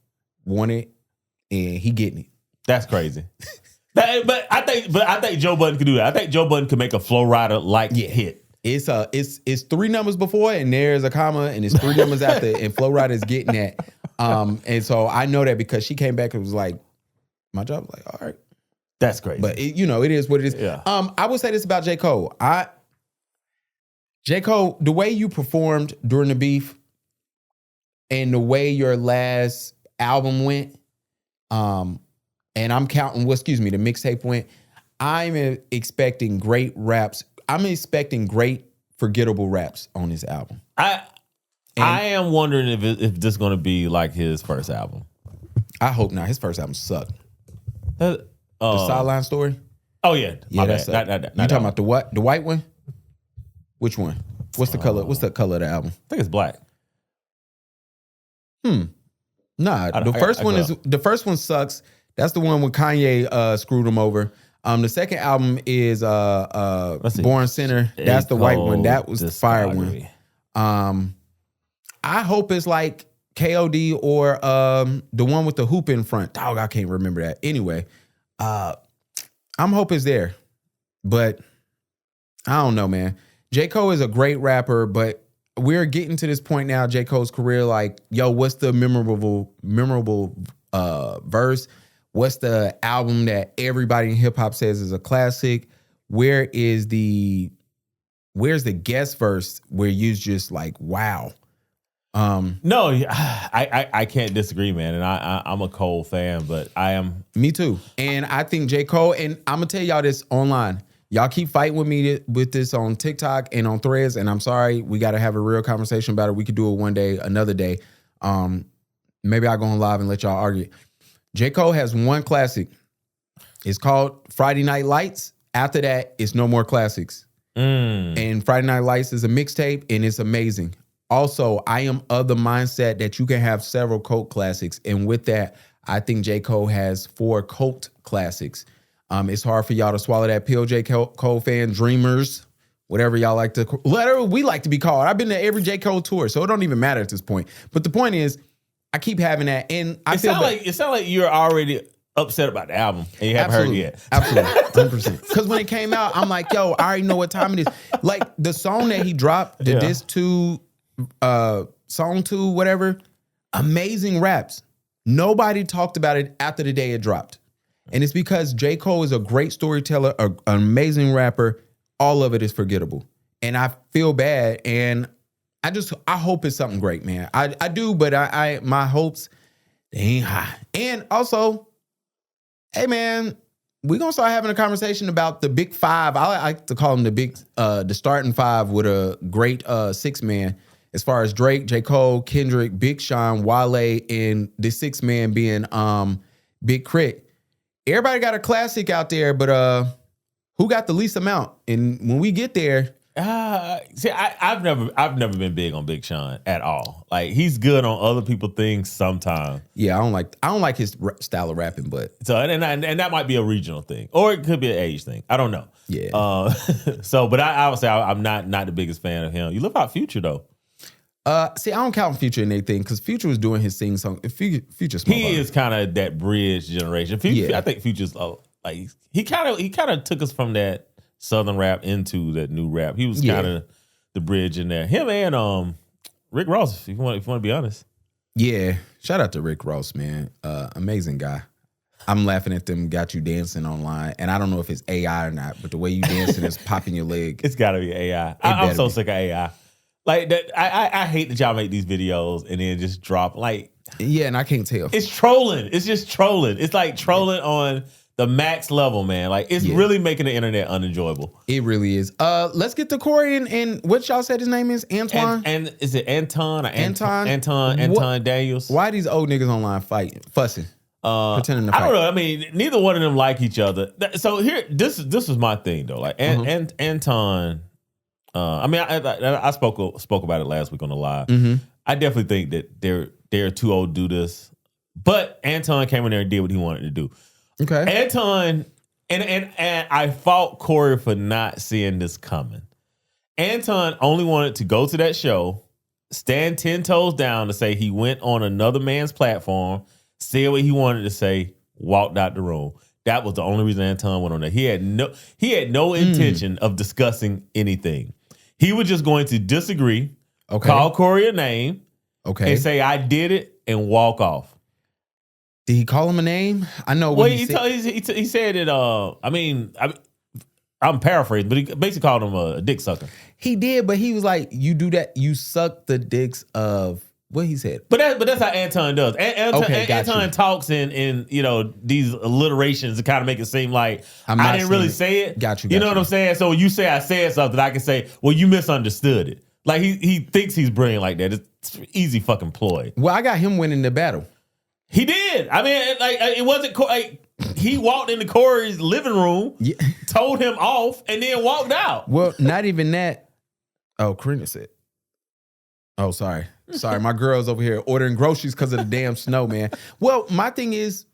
wanted, and he getting it. That's crazy. But I think Joe Budden could do that. I think Joe Budden could make a Flo Rida like hit. It's 3 numbers before, and there's a comma, and it's 3 numbers after, and Flo Rida is getting that. And so I know that because she came back and was like, my job was like, all right. That's crazy. But it is what it is. Yeah. I will say this about J. Cole. J. Cole, the way you performed during the beef and the way your last album went, and I'm counting the mixtape went, I'm expecting great raps. I'm expecting great forgettable raps on this album. I am wondering if this is going to be like his first album. I hope not. His first album sucked. The Sideline Story? Oh, yeah. Yeah, That's you talking about the what? The white one? Which one? What's the color? What's the color of the album? I think it's black. Nah, the first one sucks. That's the one when Kanye screwed him over. The second album is Born Sinner. That's the white one. That was the fire one. I hope it's like KOD or the one with the hoop in front. Dog, I can't remember that. Anyway, I'm hoping it's there. But I don't know, man. J. Cole is a great rapper, but we're getting to this point now, J. Cole's career, like, yo, what's the memorable verse? What's the album that everybody in hip hop says is a classic? Where's the guest verse where you just like, wow? No, I can't disagree, man. And I'm a Cole fan, but I am. Me too. And I think J. Cole, and I'm going to tell y'all this online. Y'all keep fighting with me with this on TikTok and on Threads, and I'm sorry. We got to have a real conversation about it. We could do it one day, another day. Maybe I'll go on live and let y'all argue. J. Cole has one classic. It's called Friday Night Lights. After that, it's no more classics. And Friday Night Lights is a mixtape, and it's amazing. Also, I am of the mindset that you can have several cult classics. And with that, I think J. Cole has 4 cult classics. It's hard for y'all to swallow that pill, J. Cole fan, dreamers, whatever y'all like to, whatever we like to be called. I've been to every J. Cole tour, so it don't even matter at this point. But the point is, I keep having that, and it sounds like you're already upset about the album and you haven't heard it yet. Absolutely, 100%. Because when it came out, I'm like, yo, I already know what time it is. Like the song that he dropped, the Diss 2, Song 2, whatever, amazing raps. Nobody talked about it after the day it dropped. And it's because J. Cole is a great storyteller, an amazing rapper. All of it is forgettable. And I feel bad. And I hope it's something great, man. I do, but my hopes, they ain't high. And also, hey, man, we're going to start having a conversation about the big 5. I like to call them the starting 5 with a great 6-man. As far as Drake, J. Cole, Kendrick, Big Sean, Wale, and the 6-man being Big Crit. Everybody got a classic out there, but who got the least amount? And when we get there, see, I've never been big on Big Sean at all. Like he's good on other people's things sometimes. Yeah, I don't like his style of rapping, but so and that might be a regional thing, or it could be an age thing. I don't know. Yeah. But I would say I'm not the biggest fan of him. You look out Future though. See, I don't count Future in anything because Future was doing his sing song. Future's small. He is kind of that bridge generation. I think Future's like he kind of took us from that Southern rap into that new rap. He was kind of the bridge in there. Him and Rick Ross, if you want to be honest. Yeah, shout out to Rick Ross, man. Amazing guy. I'm laughing at them. Got you dancing online, and I don't know if it's AI or not, but the way you dancing is popping your leg. It's got to be AI. I'm so sick of AI. Like that, I hate that y'all make these videos and then just drop like. Yeah, and I can't tell. It's trolling. It's just trolling. It's like trolling on the max level, man. Like it's really making the internet unenjoyable. It really is. Let's get to Corey and what y'all said his name is Antoine. And is it Anton or Anton? Anton Daniels. Why these old niggas online fussing? Pretending to fight. I don't know. I mean, neither one of them like each other. So here, this was my thing though. Like Anton. I mean, I spoke about it last week on the live. Mm-hmm. I definitely think that they're too old to do this. But Anton came in there and did what he wanted to do. Okay. Anton, and I fault Corey for not seeing this coming. Anton only wanted to go to that show, stand 10 toes down to say he went on another man's platform, said what he wanted to say, walked out the room. That was the only reason Anton went on there. He had no intention of discussing anything. He was just going to disagree, call Corey a name, and say I did it and walk off. Did he call him a name? I know. Well, he said it. I'm paraphrasing, but he basically called him a dick sucker. He did, but he was like, "You do that, you suck the dicks of." What he said, but that's how Anton does. Anton talks in these alliterations to kind of make it seem like I didn't really say it. Got you. You know what I'm saying? So you say I said something, I can say, well, you misunderstood it. Like he thinks he's brilliant like that. It's easy fucking ploy. Well, I got him winning the battle. He did. I mean, it wasn't like he walked into Corey's living room, told him off, and then walked out. Well, not even that. Oh, Corniness said. Oh, sorry. My girl's over here ordering groceries because of the damn snow, man. Well, my thing is,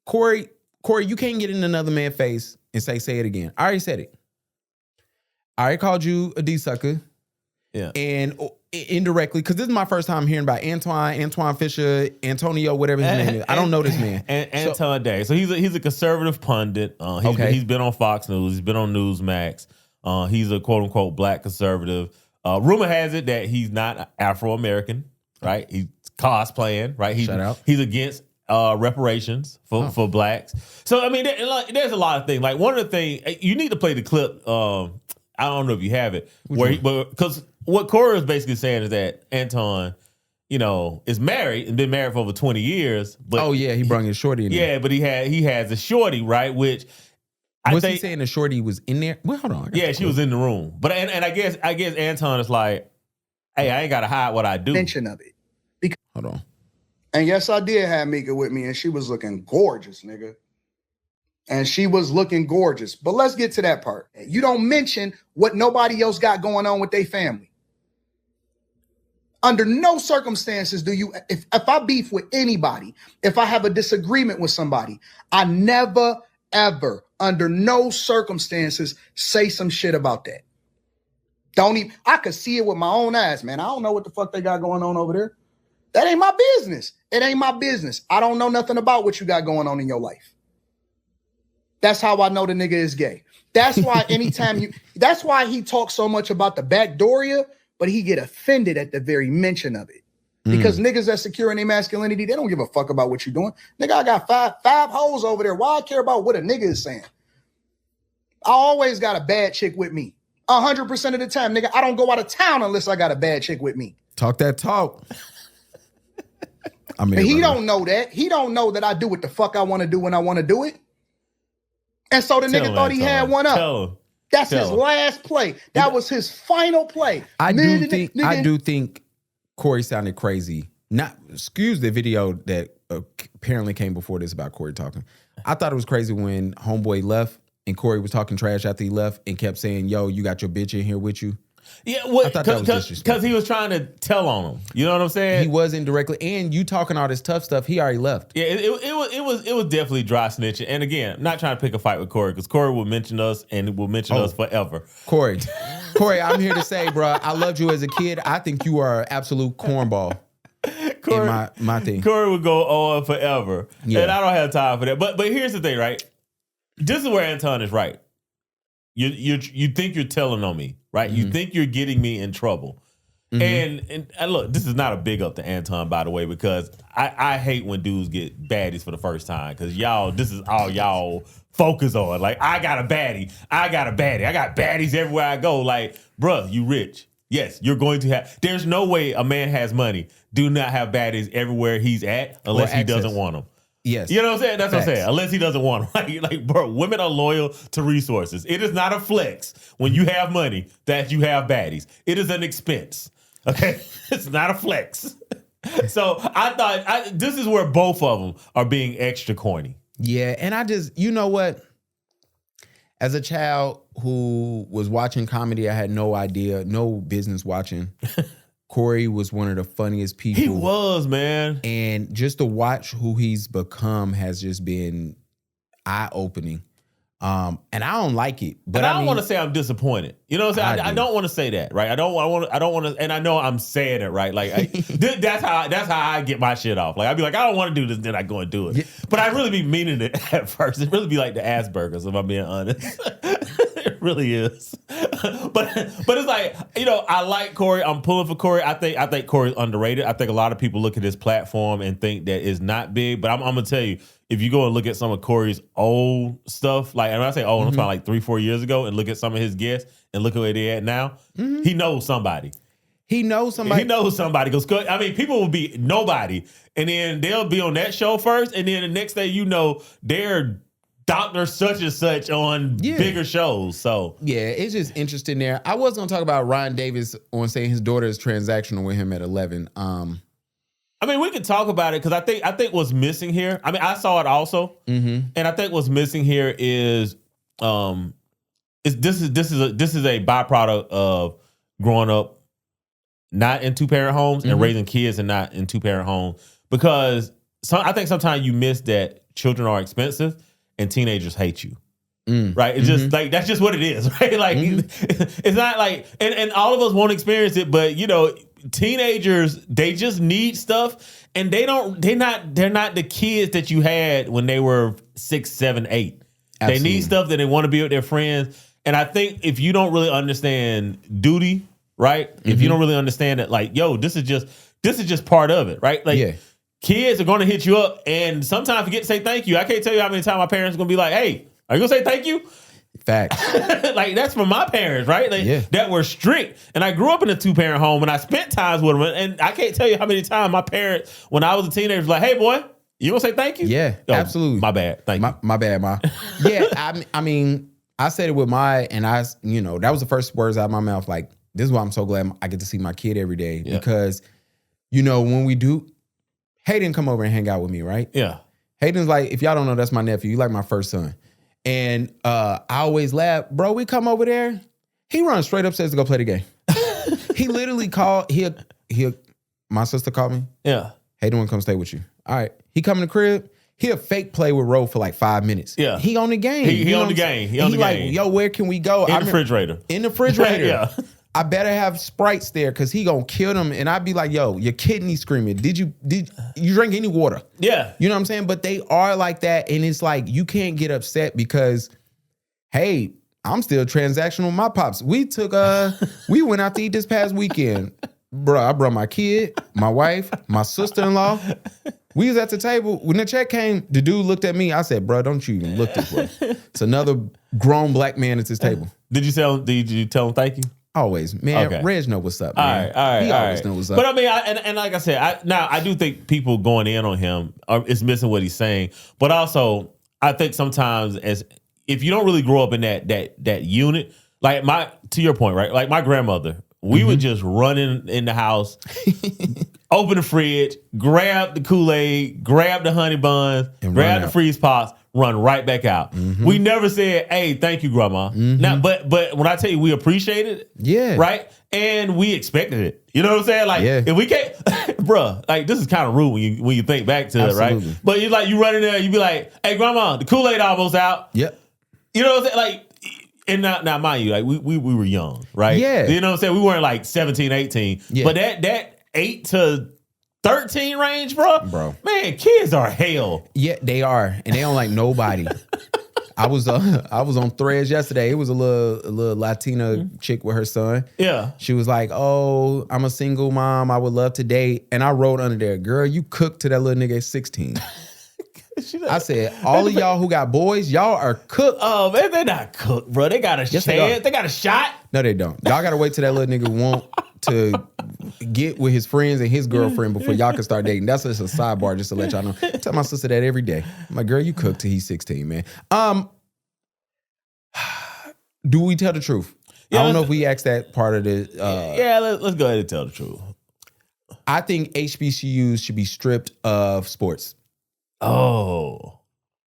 Corey, you can't get in another man's face and say it again. I already said it. I already called you a D sucker. Yeah. And indirectly, because this is my first time hearing about Antoine Fisher, Antonio, whatever his name is. I don't know this man. Anton Daniels. So he's a conservative pundit. He's been on Fox News. He's been on Newsmax. He's a quote unquote black conservative. Rumor has it that he's not Afro-American, right? He's cosplaying, right? He's against reparations for blacks. So, I mean, there's a lot of things. Like, one of the things, you need to play the clip, I don't know if you have it, because what Corey is basically saying is that Anton, is married and been married for over 20 years. But he brought his shorty in there. Yeah, but he has a shorty, right? Which... Was he saying the shorty was in there? Well, hold on. Yeah, she was in the room. But and I guess Anton is like, hey, I ain't gotta hide what I do. Mention of it. Hold on. And yes, I did have Mika with me, and she was looking gorgeous, nigga. And she was looking gorgeous. But let's get to that part. You don't mention what nobody else got going on with their family. Under no circumstances do you, if I beef with anybody, if I have a disagreement with somebody, I never, ever, under no circumstances, say some shit about that. I could see it with my own eyes, man. I don't know what the fuck they got going on over there. That ain't my business. It ain't my business. I don't know nothing about what you got going on in your life. That's how I know the nigga is gay. That's why that's why he talks so much about the backdooria, but he get offended at the very mention of it. Because niggas that secure in their masculinity, they don't give a fuck about what you're doing. Nigga, I got five hoes over there. Why I care about what a nigga is saying? I always got a bad chick with me. 100% of the time, nigga. I don't go out of town unless I got a bad chick with me. Talk that talk. I mean, he don't know that. He don't know that I do what the fuck I want to do when I want to do it. And so the nigga thought he had one up. That's his last play. That was his final play. I do think Corey sounded crazy. Excuse the video that apparently came before this about Corey talking. I thought it was crazy when homeboy left and Corey was talking trash after he left and kept saying, "Yo, you got your bitch in here with you." Yeah, because he was trying to tell on him. You know what I'm saying? He was indirectly, and you talking all this tough stuff. He already left. Yeah, it was definitely dry snitching. And again, I'm not trying to pick a fight with Corey because Corey will mention us and will mention us forever. Corey, I'm here to say, bro, I loved you as a kid. I think you are an absolute cornball. Corey, in my thing. Corey would go on forever, yeah. And I don't have time for that. But here's the thing, right? This is where Anton is right. You think you're telling on me, right? Mm-hmm. You think you're getting me in trouble. Mm-hmm. And look, this is not a big up to Anton, by the way, because I hate when dudes get baddies for the first time because this is all y'all focus on. Like, I got a baddie. I got baddies everywhere I go. Like, bruh, you rich. Yes, you're going to have. There's no way a man has money, do not have baddies everywhere he's at unless he doesn't want them. Yes. You know what I'm saying? That's what I'm saying. Unless he doesn't want them. Like, bro, women are loyal to resources. It is not a flex when you have money that you have baddies. It is an expense. Okay? It's not a flex. So I thought this is where both of them are being extra corny. Yeah. And I just, you know what? As a child who was watching comedy, I had no idea, no business watching. Corey was one of the funniest people. He was, man. And just to watch who he's become has just been, eye-opening. And I don't like it. But and I don't mean, want to say I'm disappointed. You know what I'm saying? I don't want to say that, right? I don't want to, and I know I'm saying it right. Like that's how I get my shit off. Like I'd be like, I don't want to do this, then I go and do it. Yeah. But I really be meaning it at first. It really be like the Asperger's, if I'm being honest. It really is. But it's like, I like Corey. I'm pulling for Corey. I think Corey's underrated. I think a lot of people look at his platform and think that it's not big. But I'm gonna tell you, if you go and look at some of Corey's old stuff, like, and when I say old, I'm talking like 3-4 years ago, and look at some of his guests and look at where they're at now, he knows somebody. He knows somebody. He knows somebody. Because, I mean, people will be nobody, and then they'll be on that show first, and then the next day, they're Dr. Such and Such on bigger shows. So yeah, it's just interesting there. I was going to talk about Ryan Davis on saying his daughter is transactional with him at 11. I mean, we could talk about it because I think what's missing here. I mean, I saw it also, and I think what's missing here is this is a byproduct of growing up not in 2-parent homes and raising kids and not in 2-parent homes, because I think sometimes you miss that children are expensive and teenagers hate you. Right? It's just like, that's just what it is, right? Like it's not like, and all of us won't experience it, but teenagers, they just need stuff, and they're not the kids that you had when they were 6, 7, 8. Absolutely. They need stuff that they want to be with their friends. And I think if you don't really understand duty, right? If you don't really understand that, like, yo, this is just part of it, right? Like kids are going to hit you up, and sometimes forget to say thank you. I can't tell you how many times my parents are going to be like, hey, are you going to say thank you? Facts. Like, that's from my parents, right? Like, that were strict. And I grew up in a 2-parent home, and I spent times with them. And I can't tell you how many times my parents, when I was a teenager, was like, hey, boy, you gonna say thank you? Yeah, absolutely. My bad. Thank you. My bad, Ma. Yeah, I mean, I said it with and that was the first words out of my mouth. Like, this is why I'm so glad I get to see my kid every day. Yeah. Because, when we do, Hayden come over and hang out with me, right? Yeah. Hayden's like, if y'all don't know, that's my nephew. You like my first son. And I always laugh, bro, we come over there, he runs straight upstairs to go play the game. He literally called, my sister called me. Yeah. Hayden want to come stay with you. All right. He come in the crib, he'll fake play with Ro for like 5 minutes. Yeah. He on the game. He on the game. He on the game. Like, yo, where can we go? In the refrigerator. In the refrigerator. Yeah. I better have Sprites there because he gonna kill them. And I'd be like, yo, your kidney screaming. Did you drink any water? Yeah. You know what I'm saying? But they are like that. And it's like, you can't get upset because, hey, I'm still transactional with my pops. We went out to eat this past weekend. Bro, I brought my kid, my wife, my sister-in-law. We was at the table. When the check came, the dude looked at me. I said, bro, don't you even look this way. It's another grown black man at this table. Did you tell him thank you? Always, man. Okay. Reg know what's up, man. All right. He always know what's up. But I mean, and like I said, I do think people going in on him is missing what he's saying. But also, I think sometimes if you don't really grow up in that unit, like to your point, right? Like my grandmother, we would just run in the house, open the fridge, grab the Kool-Aid, grab the honey buns, grab the freeze pops, run right back out. We never said, hey, thank you, Grandma. Now, but when I tell you we appreciated it, right? And we expected it. You know what I'm saying? Like, if we can't, bruh, like, this is kind of rude when you think back to it, right? But you run in there, you be like, hey, Grandma, the Kool-Aid almost out. Yep. You know what I'm saying? Like, and now mind you, like, we were young, right? Yeah. You know what I'm saying? We weren't like 17, 18. Yeah. But that 8 to 13 range, bro. Man, kids are hell. Yeah, they are, and they don't like nobody. I was on Threads yesterday. It was a little Latina chick with her son. Yeah, she was like, "Oh, I'm a single mom. I would love to date." And I wrote under there, "Girl, you cooked to that little nigga at 16." I said, all of y'all who got boys, y'all are cooked. Oh, man, they're not cooked, bro. They got a chance. They got a shot. No, they don't. Y'all got to wait till that little nigga want to get with his friends and his girlfriend before y'all can start dating. That's just a sidebar, just to let y'all know. I tell my sister that every day. I'm like, girl, you cooked till he's 16, man. Do we tell the truth? I don't know if we asked that part of the... let's go ahead and tell the truth. I think HBCUs should be stripped of sports. Oh.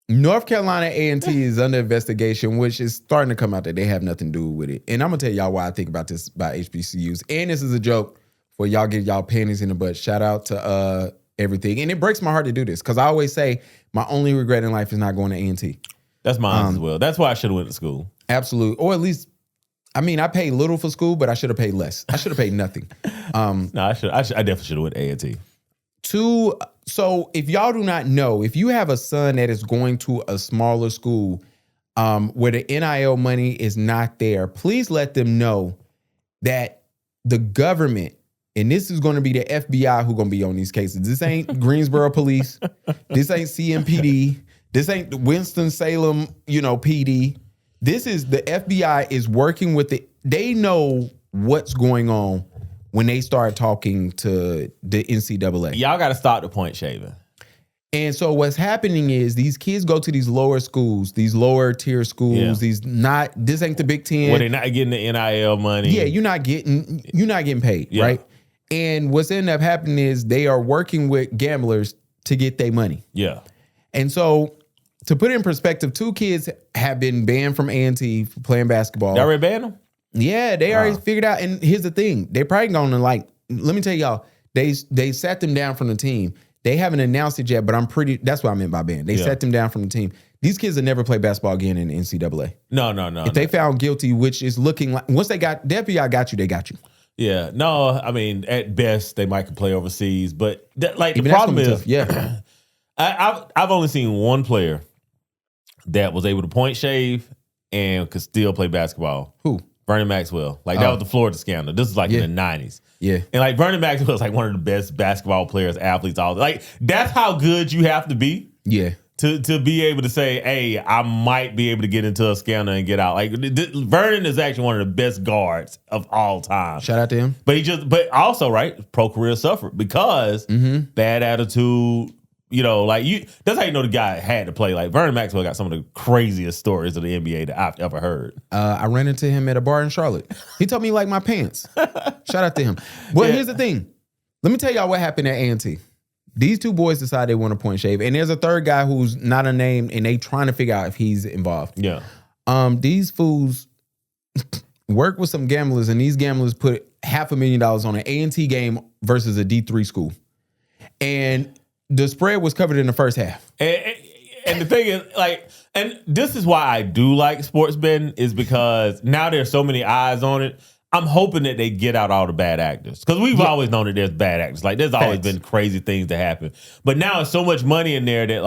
North Carolina A&T is under investigation, which is starting to come out that they have nothing to do with it. And I'm going to tell y'all why I think about this about HBCUs. And this is a joke for y'all get y'all panties in the butt. Shout out to everything. And it breaks my heart to do this because I always say my only regret in life is not going to A&T. That's mine as well. That's why I should have went to school. Absolutely. Or at least, I mean, I paid little for school, but I should have paid less. I should have paid nothing. No, I definitely should have went to A&T. So if y'all do not know, if you have a son that is going to a smaller school where the NIL money is not there, please let them know that the government, and this is going to be the FBI who going to be on these cases. This ain't Greensboro Police. This ain't CMPD. This ain't Winston-Salem, PD. This is the FBI is working with they know what's going on when they start talking to the NCAA. Y'all got to stop the point shaving. And so what's happening is these kids go to these lower schools, these lower tier schools, this ain't the Big Ten. Well, they're not getting the NIL money. Yeah, you're not getting paid, right? And what's ended up happening is they are working with gamblers to get their money. Yeah. And so to put it in perspective, 2 kids have been banned from A&T for playing basketball. They already banned them? Yeah, they already figured out. And here's the thing. They're probably going to let me tell y'all, they sat them down from the team. They haven't announced it yet, but that's what I meant by banned. They sat them down from the team. These kids will never play basketball again in the NCAA. No. If they found guilty, which is looking like, once the FBI got you, they got you. Yeah, no, I mean, at best, they might play overseas, but the Even problem is, tough. Yeah, I've only seen one player that was able to point shave and could still play basketball. Who? Vernon Maxwell. That was the Florida scandal. This is in the 90s. Yeah. And Vernon Maxwell is one of the best basketball players, athletes, all that's how good you have to be. Yeah. To be able to say, hey, I might be able to get into a scandal and get out. Vernon is actually one of the best guards of all time. Shout out to him. But also, pro career suffered because bad attitude. That's how you know the guy had to play. Vernon Maxwell got some of the craziest stories of the NBA that I've ever heard. I ran into him at a bar in Charlotte. He told me like my pants. Shout out to him. Well, here's the thing. Let me tell y'all what happened at A&T. These 2 boys decided they want to point shave. And there's a third guy who's not a name, and they trying to figure out if he's involved. Yeah. These fools work with some gamblers, and these gamblers put $500,000 on an A&T game versus a D3 school. And the spread was covered in the first half. And the thing is, and this is why I do like sports betting, is because now there's so many eyes on it. I'm hoping that they get out all the bad actors. Because we've always known that there's bad actors. There's always been crazy things that happen. But now there's so much money in there that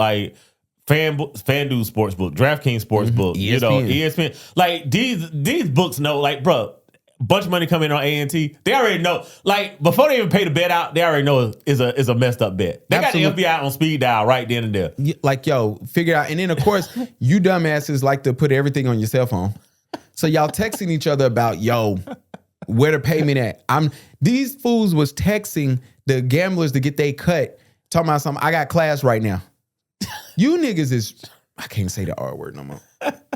FanDuel Sportsbook, DraftKings Sportsbook, ESPN. These books know, bro, bunch of money coming in on A&T. They already know. Before they even pay the bet out, they already know is a messed up bet. They Absolutely. got the FBI on speed dial right then and there. Figure it out. And then, of course, you dumbasses like to put everything on your cell phone. So y'all texting each other about, where the payment at? These fools was texting the gamblers to get they cut, talking about something. I got class right now. You niggas is, I can't say the R word no more.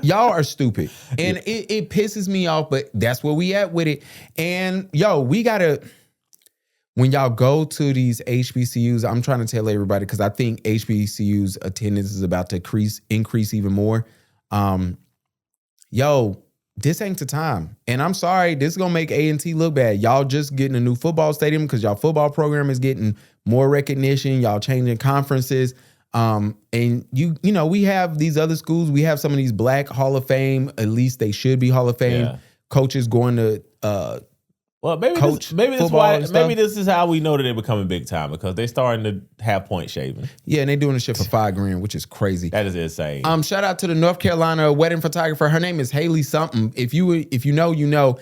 Y'all are stupid. And it pisses me off, but that's where we at with it. And we gotta, when y'all go to these HBCUs, I'm trying to tell everybody, because I think HBCUs attendance is about to increase even more. This ain't the time. And I'm sorry, this is going to make A&T look bad. Y'all just getting a new football stadium because y'all football program is getting more recognition. Y'all changing conferences. And we have these other schools. We have some of these Black Hall of Fame. At least they should be Hall of Fame coaches going to maybe this is how we know that they're becoming big time, because they're starting to have point shaving. Yeah, and they're doing the shit for $5,000, which is crazy. That is insane. Shout out to the North Carolina wedding photographer. Her name is Haley something. If you know, you know.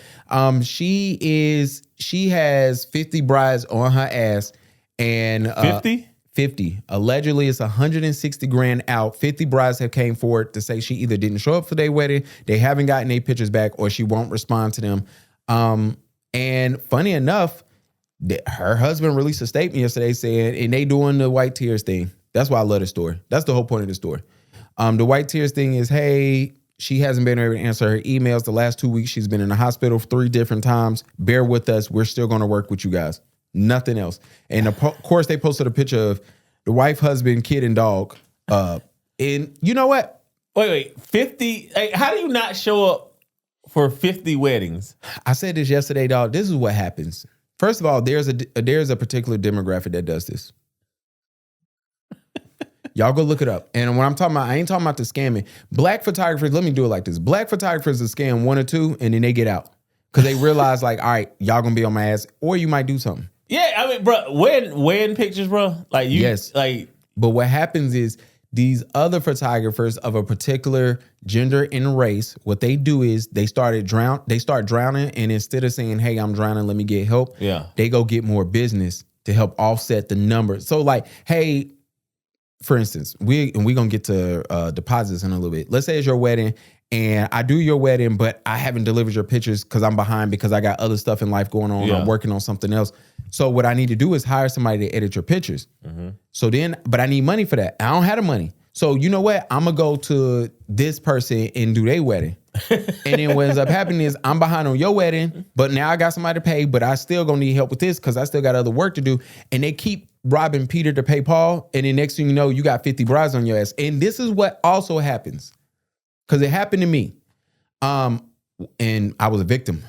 She has 50 brides on her ass, and 50? 50. Allegedly, it's $160,000 out. 50 brides have came forward to say she either didn't show up for their wedding, they haven't gotten their pictures back, or she won't respond to them. And funny enough, her husband released a statement yesterday saying, and they doing the white tears thing. That's why I love the story. That's the whole point of the story. The white tears thing is, hey, she hasn't been able to answer her emails the last 2 weeks. She's been in the hospital 3 different times. Bear with us. We're still going to work with you guys. Nothing else. And of course, they posted a picture of the wife, husband, kid, and dog. And you know what? Wait, 50? Hey, how do you not show up for 50 weddings? I said this yesterday, dog. This is what happens. First of all, there's a particular demographic that does this. Y'all go look it up. And when I'm talking about, I ain't talking about the scamming. Black photographers, let me do it like this. Black photographers will scam 1 or 2 and then they get out. Because they realize like, all right, y'all gonna be on my ass or you might do something. Yeah, I mean, bro, wedding pictures, bro. Like you, yes. like. But what happens is these other photographers of a particular gender and race, what they do is they start drowning, and instead of saying, hey, I'm drowning, let me get help, they go get more business to help offset the numbers. So like, hey, for instance, we're gonna get to deposits in a little bit. Let's say it's your wedding and I do your wedding, but I haven't delivered your pictures because I'm behind because I got other stuff in life going on. I'm working on something else. So what I need to do is hire somebody to edit your pictures. So then, but I need money for that. I don't have the money. So you know what? I'm going to go to this person and do their wedding. And then what ends up happening is I'm behind on your wedding, but now I got somebody to pay, but I still going to need help with this because I still got other work to do. And they keep robbing Peter to pay Paul. And then next thing you know, you got 50 brides on your ass. And this is what also happens. Because it happened to me. And I was a victim.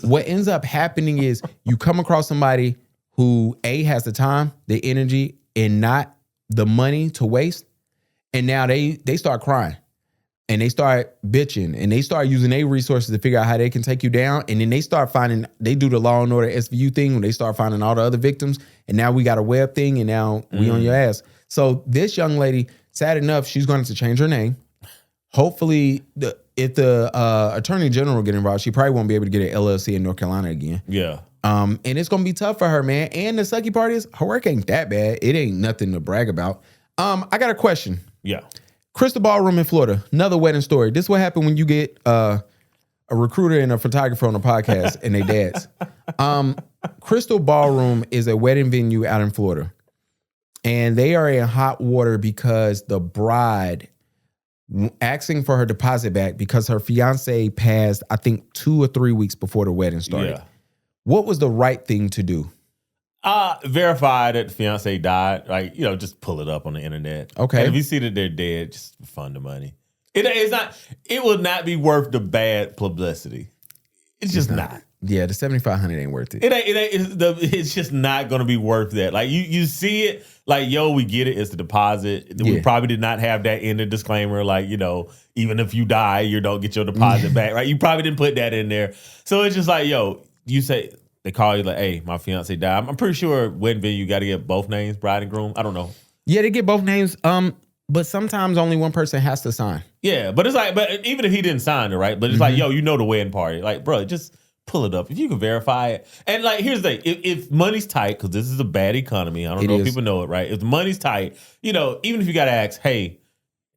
What ends up happening is you come across somebody who A, has the time, the energy, and not the money to waste. And now they start crying. And they start bitching. And they start using their resources to figure out how they can take you down. And then they start finding, they do the Law and Order SVU thing when they start finding all the other victims. And now we got a web thing and now we on your ass. So this young lady, sad enough, she's going to change her name. Hopefully, if the attorney general get involved, she probably won't be able to get an LLC in North Carolina again. Yeah. And it's gonna be tough for her, man. And the sucky part is her work ain't that bad. It ain't nothing to brag about. I got a question. Yeah. Crystal Ballroom in Florida. Another wedding story. This is what happened when you get a recruiter and a photographer on a podcast and they dads. Crystal Ballroom is a wedding venue out in Florida, and they are in hot water because the bride asking for her deposit back because her fiance passed, I think 2 or 3 weeks before the wedding started. Yeah. What was the right thing to do? Verify that the fiance died. Like, just pull it up on the internet. Okay. And if you see that they're dead, just refund the money. It will not be worth the bad publicity. It's just not. Yeah, the $7,500 ain't worth it. It's just not going to be worth that. Like you see it, like, yo, we get it. It's the deposit. We probably did not have that in the disclaimer. Like, even if you die, you don't get your deposit back, right? You probably didn't put that in there. So it's just like, yo, you say, they call you like, hey, my fiance died. I'm pretty sure wedding venue, you got to get both names, bride and groom. I don't know. Yeah, they get both names. But sometimes only one person has to sign. Yeah, but it's like, but even if he didn't sign it, right? But it's like, yo, the wedding party. Like, bro, just pull it up. If you can verify it. And like, here's the thing. If money's tight, because this is a bad economy, I don't know if people know it, right? If the money's tight, even if you got to ask, hey,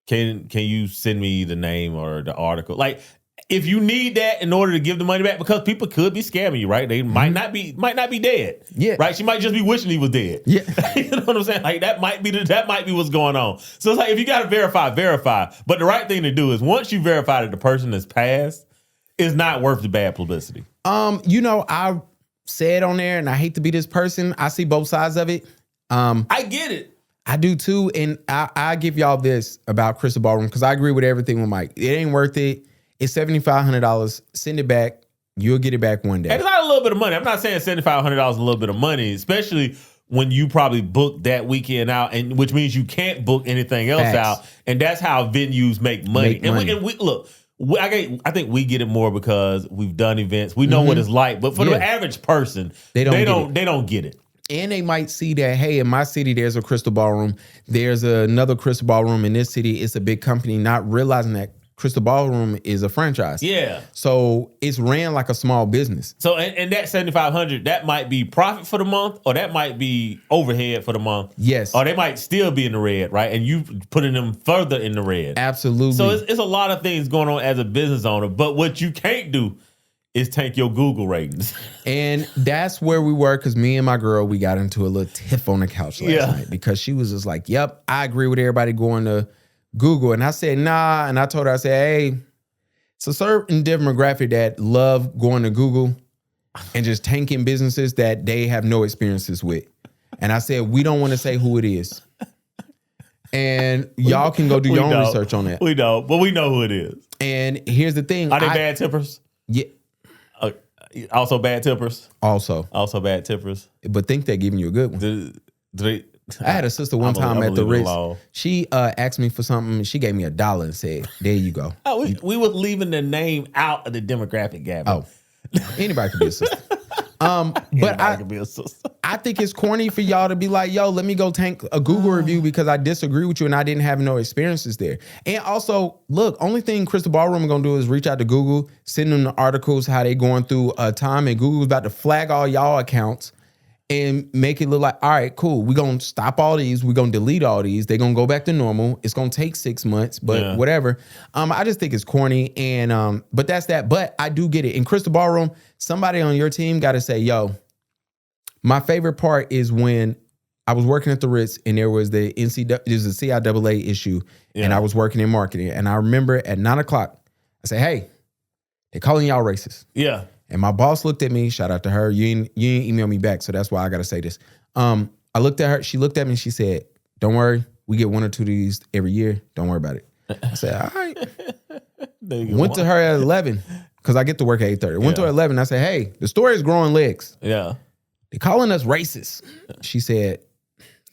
can you send me the name or the article? Like, if you need that in order to give the money back, because people could be scamming you, right? They might not be dead. Yeah. Right? She might just be wishing he was dead. Yeah. You know what I'm saying? Like, that might be what's going on. So it's like, if you got to verify. But the right thing to do is, once you verify that the person has passed, it's not worth the bad publicity. I said on there, and I hate to be this person, I see both sides of it. I get it. I do too. And I give y'all this about Crystal Ballroom, because I agree with everything with Mike. It ain't worth it. It's $7,500. Send it back. You'll get it back one day. And it's not a little bit of money. I'm not saying $7,500 is a little bit of money, especially when you probably booked that weekend out, and which means you can't book anything else out. And that's how venues make money. And we look, I think we get it more because we've done events. We know what it's like. But for the average person, they don't get it. And they might see that, hey, in my city, there's a Crystal Ballroom. There's another Crystal Ballroom in this city. It's a big company, not realizing that Crystal Ballroom is a franchise. Yeah. So it's ran like a small business. So, and that $7,500, that might be profit for the month, or that might be overhead for the month. Yes. Or they might still be in the red, right? And you putting them further in the red. Absolutely. So it's a lot of things going on as a business owner. But what you can't do is tank your Google ratings. And that's where we were, because me and my girl, we got into a little tiff on the couch last night, because she was just like, yep, I agree with everybody going to Google. And I said, nah. And I told her, I said, hey, it's a certain demographic that love going to Google and just tanking businesses that they have no experiences with. And I said, we don't want to say who it is. And y'all can go do your own research on that. We know, but we know who it is. And here's the thing. Are they bad tippers? Yeah. Also bad tippers? Also bad tippers. But think they're giving you a good one. Do they I had a sister one time at the Ritz. She asked me for something. She gave me $1 and said, "There you go." Oh, we were leaving the name out of the demographic, Gavin. Oh, anybody could be a sister. But I think it's corny for y'all to be like, yo, let me go tank a Google review because I disagree with you and I didn't have no experiences there. And also, look, only thing Crystal Ballroom are gonna do is reach out to Google, send them the articles, how they going through a time, and Google's about to flag all y'all accounts and make it look like, all right, cool, we're gonna stop all these, we're gonna delete all these, they're gonna go back to normal. It's gonna take 6 months, but whatever. I just think it's corny, and but that's that. But I do get it. In Crystal Ballroom, somebody on your team gotta say, yo, my favorite part is when I was working at the Ritz and there was the CIAA issue, and I was working in marketing. And I remember at 9:00, I said, hey, they're calling y'all racist. Yeah. And my boss looked at me, shout out to her. You ain't email me back, so that's why I got to say this. I looked at her, she looked at me and she said, don't worry, we get 1 or 2 of these every year. Don't worry about it. I said, all right. Went to her at 11, because I get to work at 8:30. Went to her at 11, I said, hey, the story is growing legs. Yeah. They're calling us racist. She said,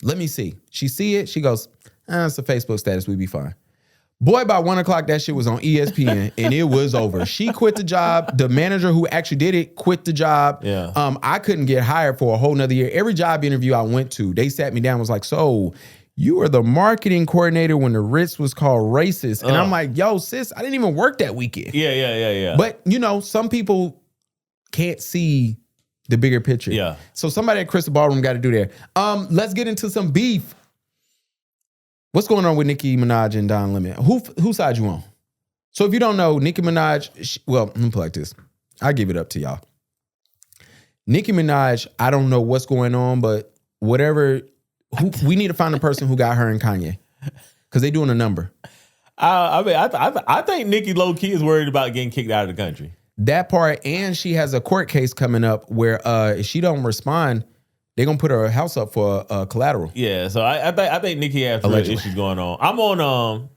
let me see. She see it, she goes, it's a Facebook status, we be fine. Boy, by 1:00, that shit was on ESPN and it was over. She quit the job. The manager who actually did it quit the job. Yeah. I couldn't get hired for a whole nother year. Every job interview I went to, they sat me down and was like, so you were the marketing coordinator when the Ritz was called racist. And I'm like, yo, sis, I didn't even work that weekend. Yeah. But, some people can't see the bigger picture. Yeah. So somebody at Crystal Ballroom got to do that. Let's get into some beef. What's going on with Nicki Minaj and Don Lemon? Whose side you on? So if you don't know, Nicki Minaj, let me put it like this. I'll give it up to y'all. Nicki Minaj, I don't know what's going on, but whatever, we need to find the person who got her and Kanye, because they doing a number. I think Nicki low-key is worried about getting kicked out of the country. That part, and she has a court case coming up where if she don't respond, they're gonna put her house up for collateral. Yeah, so I think Nicki has real issues going on. I'm on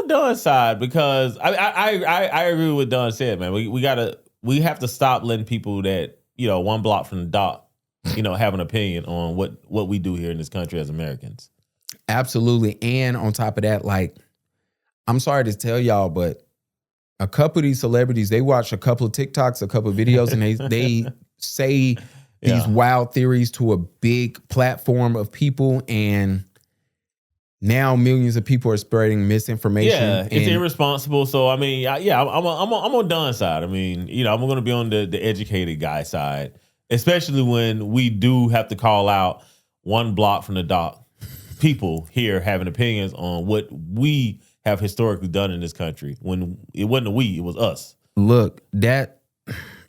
Don's side because I agree with what Don said, man. We have to stop letting people that, one block from the dock, have an opinion on what we do here in this country as Americans. Absolutely. And on top of that, like, I'm sorry to tell y'all, but a couple of these celebrities, they watch a couple of TikToks, a couple of videos, and they say these wild theories to a big platform of people, and now millions of people are spreading misinformation. Yeah, it's irresponsible. So I mean, I'm on Don's side. I mean, I'm going to be on the educated guy side, especially when we do have to call out one block from the dock people here having opinions on what we have historically done in this country. When it wasn't a we, it was us. Look,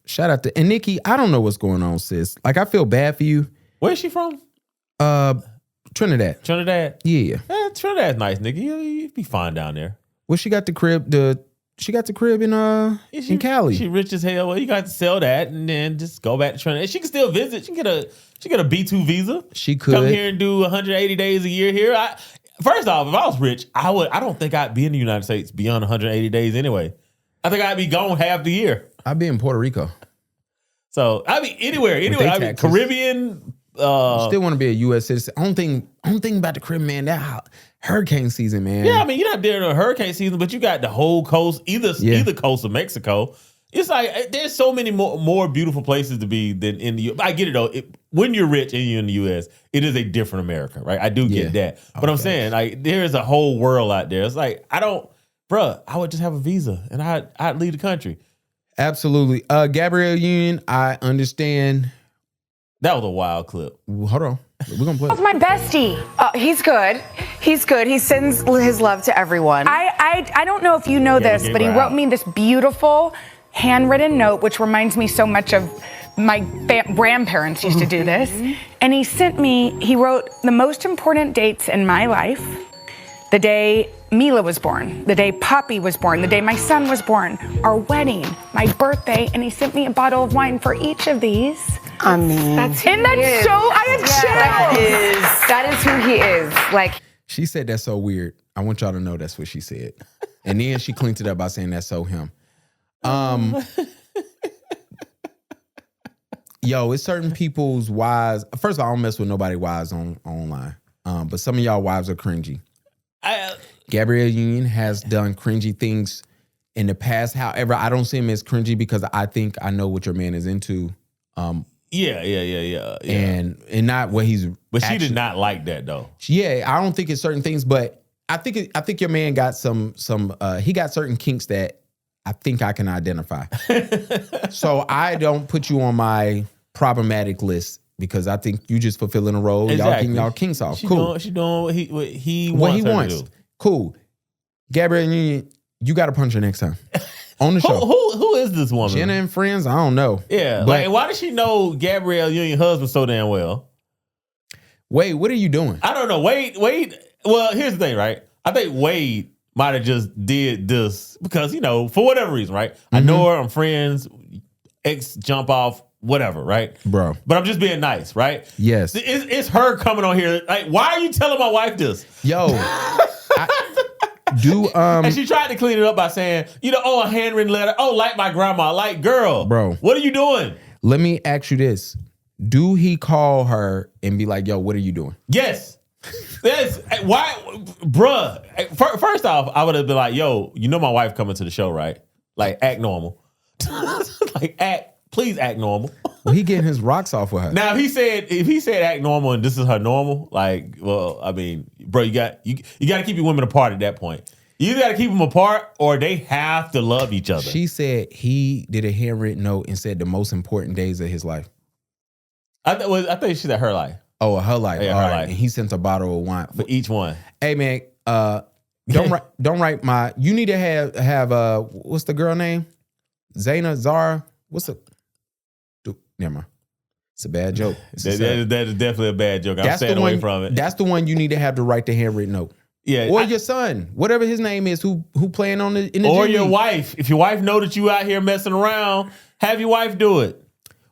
shout out to, and Nicki, I don't know what's going on, sis. Like, I feel bad for you. Where's she from? Trinidad. Trinidad? Yeah. Trinidad's nice, Nicki. You'd be fine down there. Well, she got the crib in Cali. She rich as hell. Well, you got to sell that and then just go back to Trinidad. She can still visit. She can get a B2 visa. She could come here and do 180 days a year here. First off, if I was rich, I don't think I'd be in the United States beyond 180 days anyway. I think I'd be gone half the year. I'd be in Puerto Rico. So I'd be anywhere. I mean, Caribbean. Still want to be a U.S. citizen. Only thing about the Caribbean, man, that hurricane season, man. Yeah, I mean, you're not there in a hurricane season, but you got the whole coast, either coast of Mexico. It's like there's so many more beautiful places to be than in the U.S. I get it though. When you're rich and you're in the U.S., it is a different America, right? I do get that. But I'm saying, like, there's a whole world out there. It's like, I would just have a visa and I'd leave the country. Absolutely. Gabrielle Union, I understand. That was a wild clip. Hold on. We're going to play it. That's my bestie. He's good. He's good. He sends his love to everyone. I don't know if you know this, but he wrote me this beautiful handwritten note, which reminds me so much of my grandparents used to do this. And he wrote the most important dates in my life: the day Mila was born, the day Poppy was born, the day my son was born, our wedding, my birthday, and he sent me a bottle of wine for each of these. I mean, I have chills. That is who he is. Like, she said that's so weird. I want y'all to know that's what she said. And then she cleaned it up by saying that's so him. Yo, it's certain people's wives. First of all, I don't mess with nobody wives online. But some of y'all wives are cringy. Gabrielle Union has done cringy things in the past. However, I don't see him as cringy because I think I know what your man is into. Yeah. And not what he's. But she did not like that though. Yeah, I don't think it's certain things, but I think your man got some he got certain kinks that I think I can identify. So I don't put you on my problematic list because I think you just fulfilling a role. Exactly. Y'all getting y'all kinks off. Cool. She doing what he wants. To do. Cool. Gabrielle Union, you got to punch her next time on the show. Who is this woman? Jenna and friends. I don't know. Yeah, but like why does she know Gabrielle Union's husband so damn well? Wade, what are you doing? I don't know. Wade. Well, here's the thing, right? I think Wade might have just did this because, for whatever reason, right? I know her, I'm friends, ex jump off, whatever, right? Bro. But I'm just being nice, right? Yes. It's her coming on here. Like, why are you telling my wife this? Yo. And she tried to clean it up by saying, a handwritten letter. Oh, like my grandma. Like, girl. Bro. What are you doing? Let me ask you this. Do he call her and be like, yo, what are you doing? Yes. That's why, bruh. First off, I would have been like, "Yo, my wife coming to the show, right? Like, act normal. Please act normal." Well, he getting his rocks off with her. Now, if he said act normal and this is her normal, like, well, I mean, bro, you got to keep your women apart at that point. You either got to keep them apart or they have to love each other. She said he did a handwritten note and said the most important days of his life. I think she said her life. Oh, her life. Yeah, all her right. life. And he sent a bottle of wine for each one. Hey man, don't write my. You need to have what's the girl name? Zara. Never mind. It's a bad joke. That is definitely a bad joke. I'm staying away from it. That's the one you need to have to write the handwritten note. Yeah, or your son, whatever his name is, who playing in the or gym your league. wife. If your wife know that you out here messing around, have your wife do it.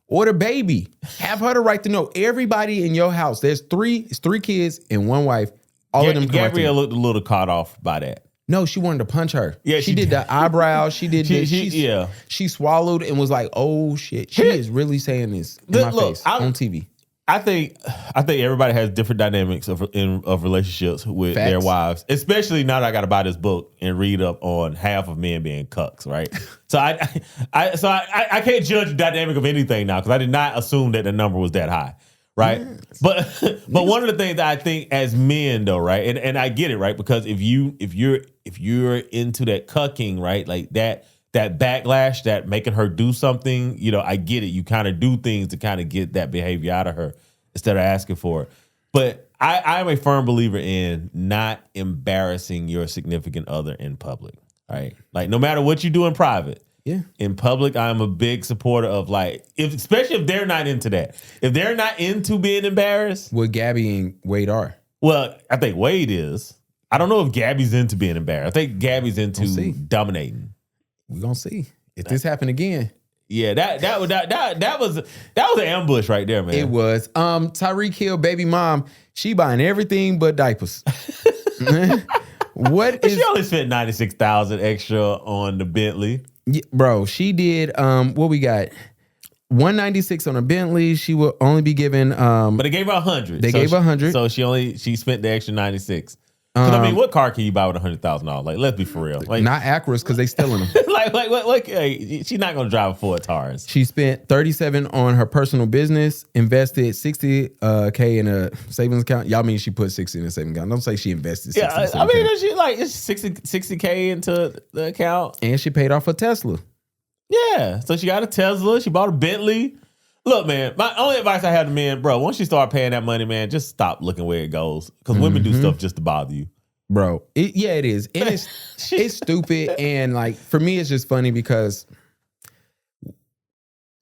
Or the baby. Have her to write the note. Everybody in your house, it's three kids and one wife. All of them. Gabrielle looked a little caught off by that. No, she wanted to punch her. Yeah, she did the eyebrows. She did. She swallowed and was like, "Oh shit, she is really saying this in my face on TV." I think everybody has different dynamics of relationships with their wives, especially now that I got to buy this book and read up on half of men being cucks, right? So I can't judge the dynamic of anything now because I did not assume that the number was that high, right? Yes. But one of the things that I think as men though, right, and I get it, right, because if you're into that cucking, right, like that backlash, that making her do something, I get it. You kind of do things to kind of get that behavior out of her instead of asking for it. But I am a firm believer in not embarrassing your significant other in public, right? Like no matter what you do in private, in public, I'm a big supporter of especially if they're not into that. If they're not into being embarrassed. What Gabby and Wade are. Well, I think Wade is. I don't know if Gabby's into being embarrassed. I think Gabby's into dominating. We're gonna see if this happened again. Yeah, that was an ambush right there, man. It was. Tyreek Hill, baby mom, she buying everything but diapers. She only spent $96,000 extra on the Bentley. Yeah, bro, she did what we got? $196 on a Bentley. She will only be given but they gave her $100. They gave her $100. So she spent the extra $96. I mean, what car can you buy with $100,000? Like, let's be for real. Like, not Acuras because they stealing them. She's not gonna drive a Ford Taurus. She spent $37 on her personal business, invested $60K in a savings account. Y'all mean she put 60 in a savings account? Don't say she invested 60. Yeah, I mean, she it's $60K into the account, and she paid off a Tesla. Yeah, so she got a Tesla. She bought a Bentley. Look, man, my only advice I have to men, bro, once you start paying that money, man, just stop looking where it goes. Because women do stuff just to bother you. Bro, it is. And it's stupid. And for me, it's just funny because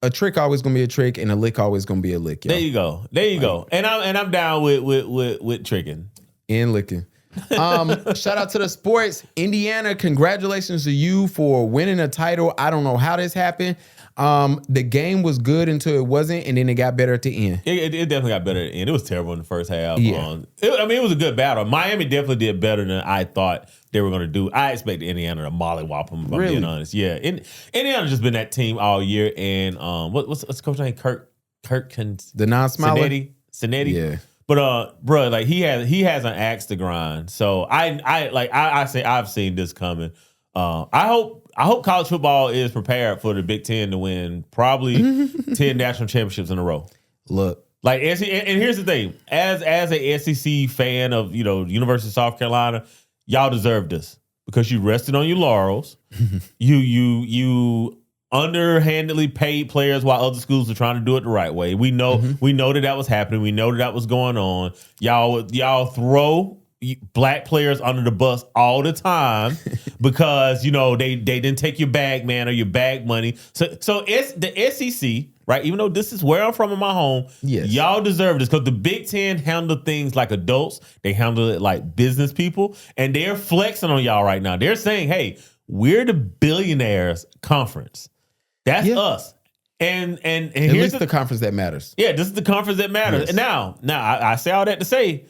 a trick always gonna be a trick and a lick always gonna be a lick. Yo. There you go. And I'm down with tricking. And licking. Shout out to the sports. Indiana, congratulations to you for winning a title. I don't know how this happened. The game was good until it wasn't, and then it got better at the end. It definitely got better at the end. It was terrible in the first half. Yeah. It was a good battle. Miami definitely did better than I thought they were going to do. I expected Indiana to mollywop them, if I'm being honest. Yeah. Indiana's just been that team all year. And what's the coach name? Kirk the non-smiler. Cinetti. Yeah. But bro, like he has an axe to grind. So I've seen this coming. I hope college football is prepared for the Big Ten to win probably 10 national championships in a row. Look, like and here's the thing: as a SEC fan of University of South Carolina, y'all deserve this because you rested on your laurels. you underhandedly paid players while other schools are trying to do it the right way. We know that was happening. We know that was going on. Y'all throw black players under the bus all the time because they didn't take your bag man or your bag money. So it's the SEC, right? Even though this is where I'm from in my home, yes, y'all deserve this because the Big Ten handle things like adults. They handle it like business people, and they're flexing on y'all right now. They're saying, "Hey, we're the billionaires conference. That's us." And at least the conference that matters. Yeah, this is the conference that matters. Yes. And now I say all that to say,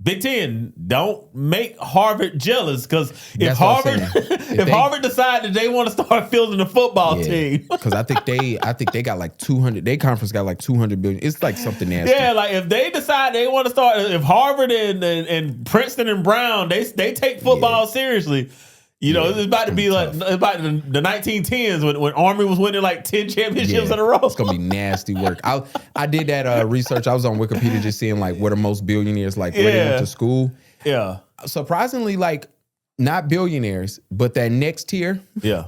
Big Ten, don't make Harvard jealous because if Harvard decide that they want to start fielding a football team, because I think they got like 200. Their conference got like 200 billion. It's like something nasty. Yeah, like if they decide they want to start, if Harvard and Princeton and Brown they take football seriously. It's about to be like about the 1910s when Army was winning like 10 championships in a row. It's gonna be nasty work. I did that research. I was on Wikipedia just seeing like what are most billionaires like where they went to school. Yeah, surprisingly, like not billionaires, but that next tier. Yeah,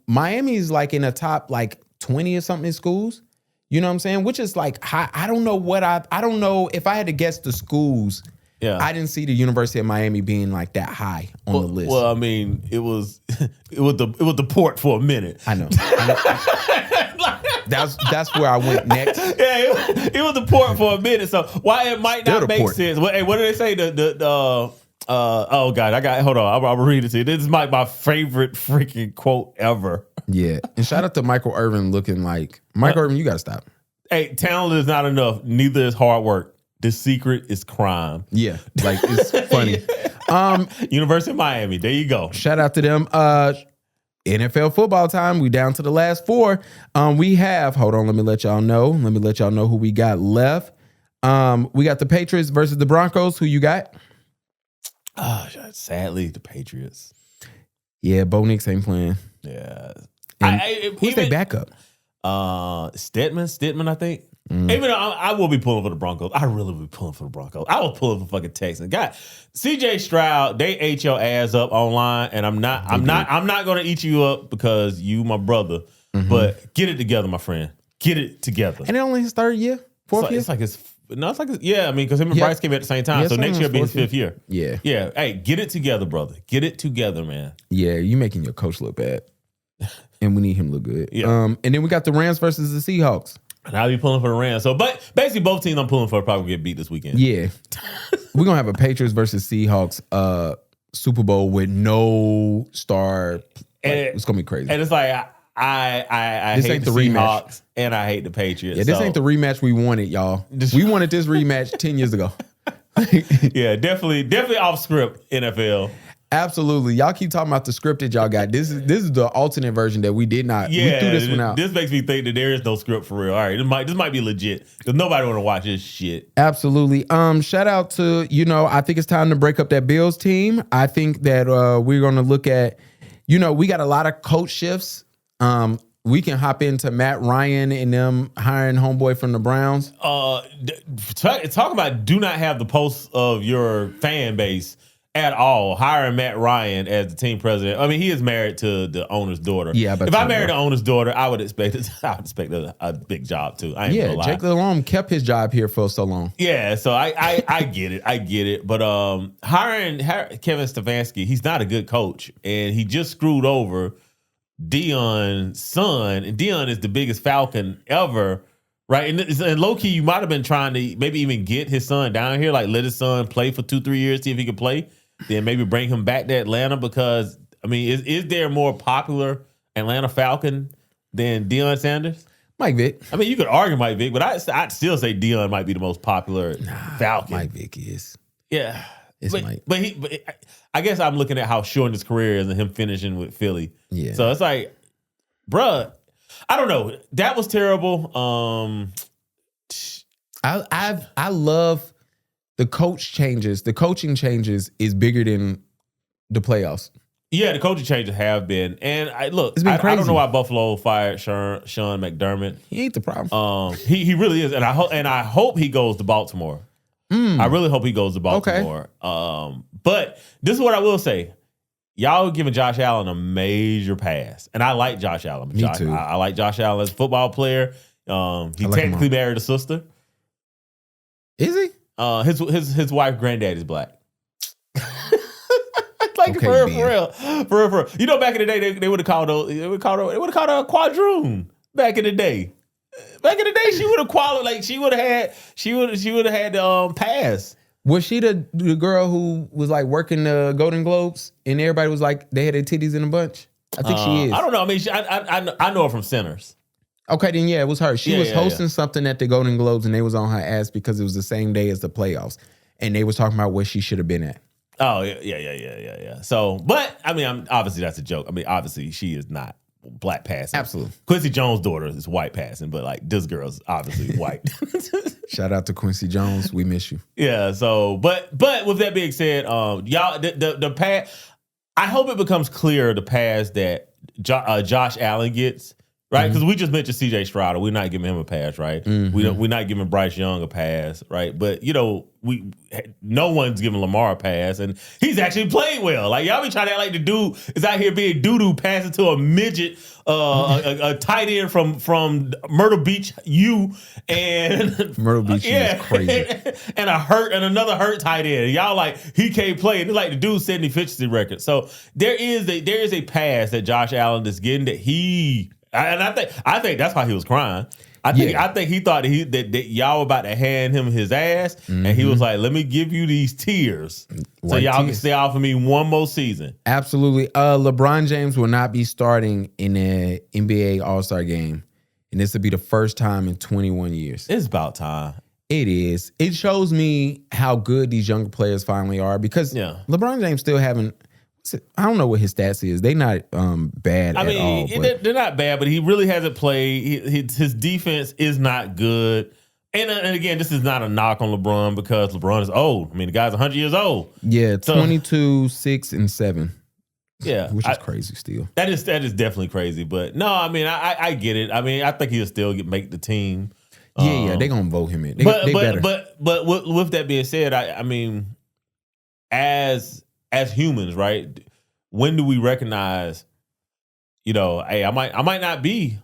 Miami is like in the top like 20 or something in schools. You know what I'm saying? Which is like high. I don't know if I had to guess the schools. Yeah, I didn't see the University of Miami being like that high on the list. Well, I mean, it was the port for a minute. I know. That's where I went next. Yeah, it was the port for a minute. So why it might not make sense? Hey, what do they say? Oh God, hold on. I'll read it to you. This is my favorite freaking quote ever. Yeah, and shout out to Michael Irvin looking like Michael Irvin. You got to stop. Hey, talent is not enough. Neither is hard work. The secret is crime. Yeah, like it's funny. University of Miami. There you go. Shout out to them. NFL football time. We down to the last four. We have. Hold on. Let me let y'all know. Who we got left. We got the Patriots versus the Broncos. Who you got? Sadly, the Patriots. Yeah, Bo Nix ain't playing. Yeah. Who's their backup? Stidman, I think. Even though I will be pulling for the Broncos. I really will be pulling for the Broncos. I was pulling for fucking Texans. God, CJ Stroud, they ate your ass up online, and I'm not gonna eat you up because you my brother. But get it together, my friend. Get it together. And it only his third year? Fourth year? It's like I mean, because him and Bryce came at the same time. So next year will be his fifth year. Yeah. Yeah. Hey, get it together, brother. Get it together, man. Yeah, you making your coach look bad. And we need him to look good. Yeah. And then we got the Rams versus the Seahawks. And I'll be pulling for the Rams. So, but basically, both teams I'm pulling for probably get beat this weekend. Yeah. We're going to have a Patriots versus Seahawks Super Bowl with no star. It's going to be crazy. And it's like, I this hate ain't the rematch. Seahawks and I hate the Patriots. Yeah, this ain't the rematch we wanted, y'all. We wanted this rematch 10 years ago. Yeah, definitely off script, NFL. Absolutely. Y'all keep talking about the script that y'all got. This is the alternate version that we did not. Yeah, we threw this one out. This makes me think that there is no script for real. All right, this might be legit because nobody want to watch this shit. Absolutely. Shout out to, I think it's time to break up that Bills team. I think that we're going to look at, we got a lot of coach shifts. We can hop into Matt Ryan and them hiring homeboy from the Browns. Talk about do not have the pulse of your fan base at all. Hiring Matt Ryan as the team president. I mean, he is married to the owner's daughter. Yeah, if I married the owner's daughter, I would expect a big job too. I ain't gonna lie. Jake Delhomme kept his job here for so long. Yeah, so I get it. But hiring Kevin Stefanski, he's not a good coach, and he just screwed over Deion's son, and Deion is the biggest Falcon ever, right? And low key, you might have been trying to maybe even get his son down here, like let his son play for 2-3 years, see if he could play, then maybe bring him back to Atlanta. Because I mean, is there a more popular Atlanta Falcon than Deion Sanders? Mike Vick. I mean, you could argue Mike Vick, but I'd still say Deion might be the most popular Falcon. Mike Vick is. Yeah. Mike. But I guess I'm looking at how short his career is and him finishing with Philly. Yeah. So it's like, bruh, I don't know. That was terrible. I love the coach changes. The coaching changes is bigger than the playoffs. Yeah, the coaching changes have been. And I It's been I crazy. don't know why Buffalo fired Sean McDermott. He ain't the problem. He really is. And I hope he goes to Baltimore. I really hope he goes to Baltimore. But this is what I will say. Y'all are giving Josh Allen a major pass. And I like Josh Allen. Me too. I like Josh Allen as a football player. He like technically him. married a sister. Is he? His wife granddad is black. Like Okay, for Ben. real. You know, back in the day, they would have called her a quadroon. Back in the day, she would have qualified. Like she would have had the pass. Was she the girl who was like working the Golden Globes and everybody was like they had their titties in a bunch? I think she is. I don't know. I mean, I know her from Sinners. Okay, then yeah, it was her. She Yeah, was yeah, hosting something at the Golden Globes and they was on her ass because it was the same day as the playoffs. And they was talking about where she should have been at. Oh yeah. So, but I mean, obviously that's a joke. I mean, obviously she is not black passing. Absolutely. Quincy Jones' daughter is white passing, but like this girl's obviously white. Shout out to Quincy Jones. We miss you. Yeah. So, but with that being said, y'all, the pass. I hope it becomes clear the pass that Josh Allen gets. Right, because we just mentioned C.J. Stroud. We're not giving him a pass, right? We're not giving Bryce Young a pass, right? But you know, no one's giving Lamar a pass, and he's actually played well. Like y'all be trying to act like the dude is out here being doo-doo passing to a midget, a tight end from Myrtle Beach U, and Myrtle Beach is crazy, and another hurt tight end. Y'all like he can't play, and it's like the dude's setting efficiency record. So there is a pass that Josh Allen is getting that he. And I think that's why he was crying. I think he thought that y'all were about to hand him his ass, and he was like, "Let me give you these tears, so y'all can stay off of me one more season." Absolutely. LeBron James will not be starting in an NBA All-Star game, and this will be the first time in 21 years. It's about time. It is. It shows me how good these younger players finally are because LeBron James still haven't. I don't know what his stats is. They not bad at all. They're not bad, but he really hasn't played. His defense is not good. And again, this is not a knock on LeBron because LeBron is old. I mean, the guy's 100 years old. Yeah, 22, 6, and 7. Yeah, which is crazy still. That is definitely crazy. But no, I mean, I get it. I mean, I think he'll still make the team. Yeah, they're gonna vote him in. They better. But with that being said, I mean, as humans, right? When do we recognize, you know, hey, I might not be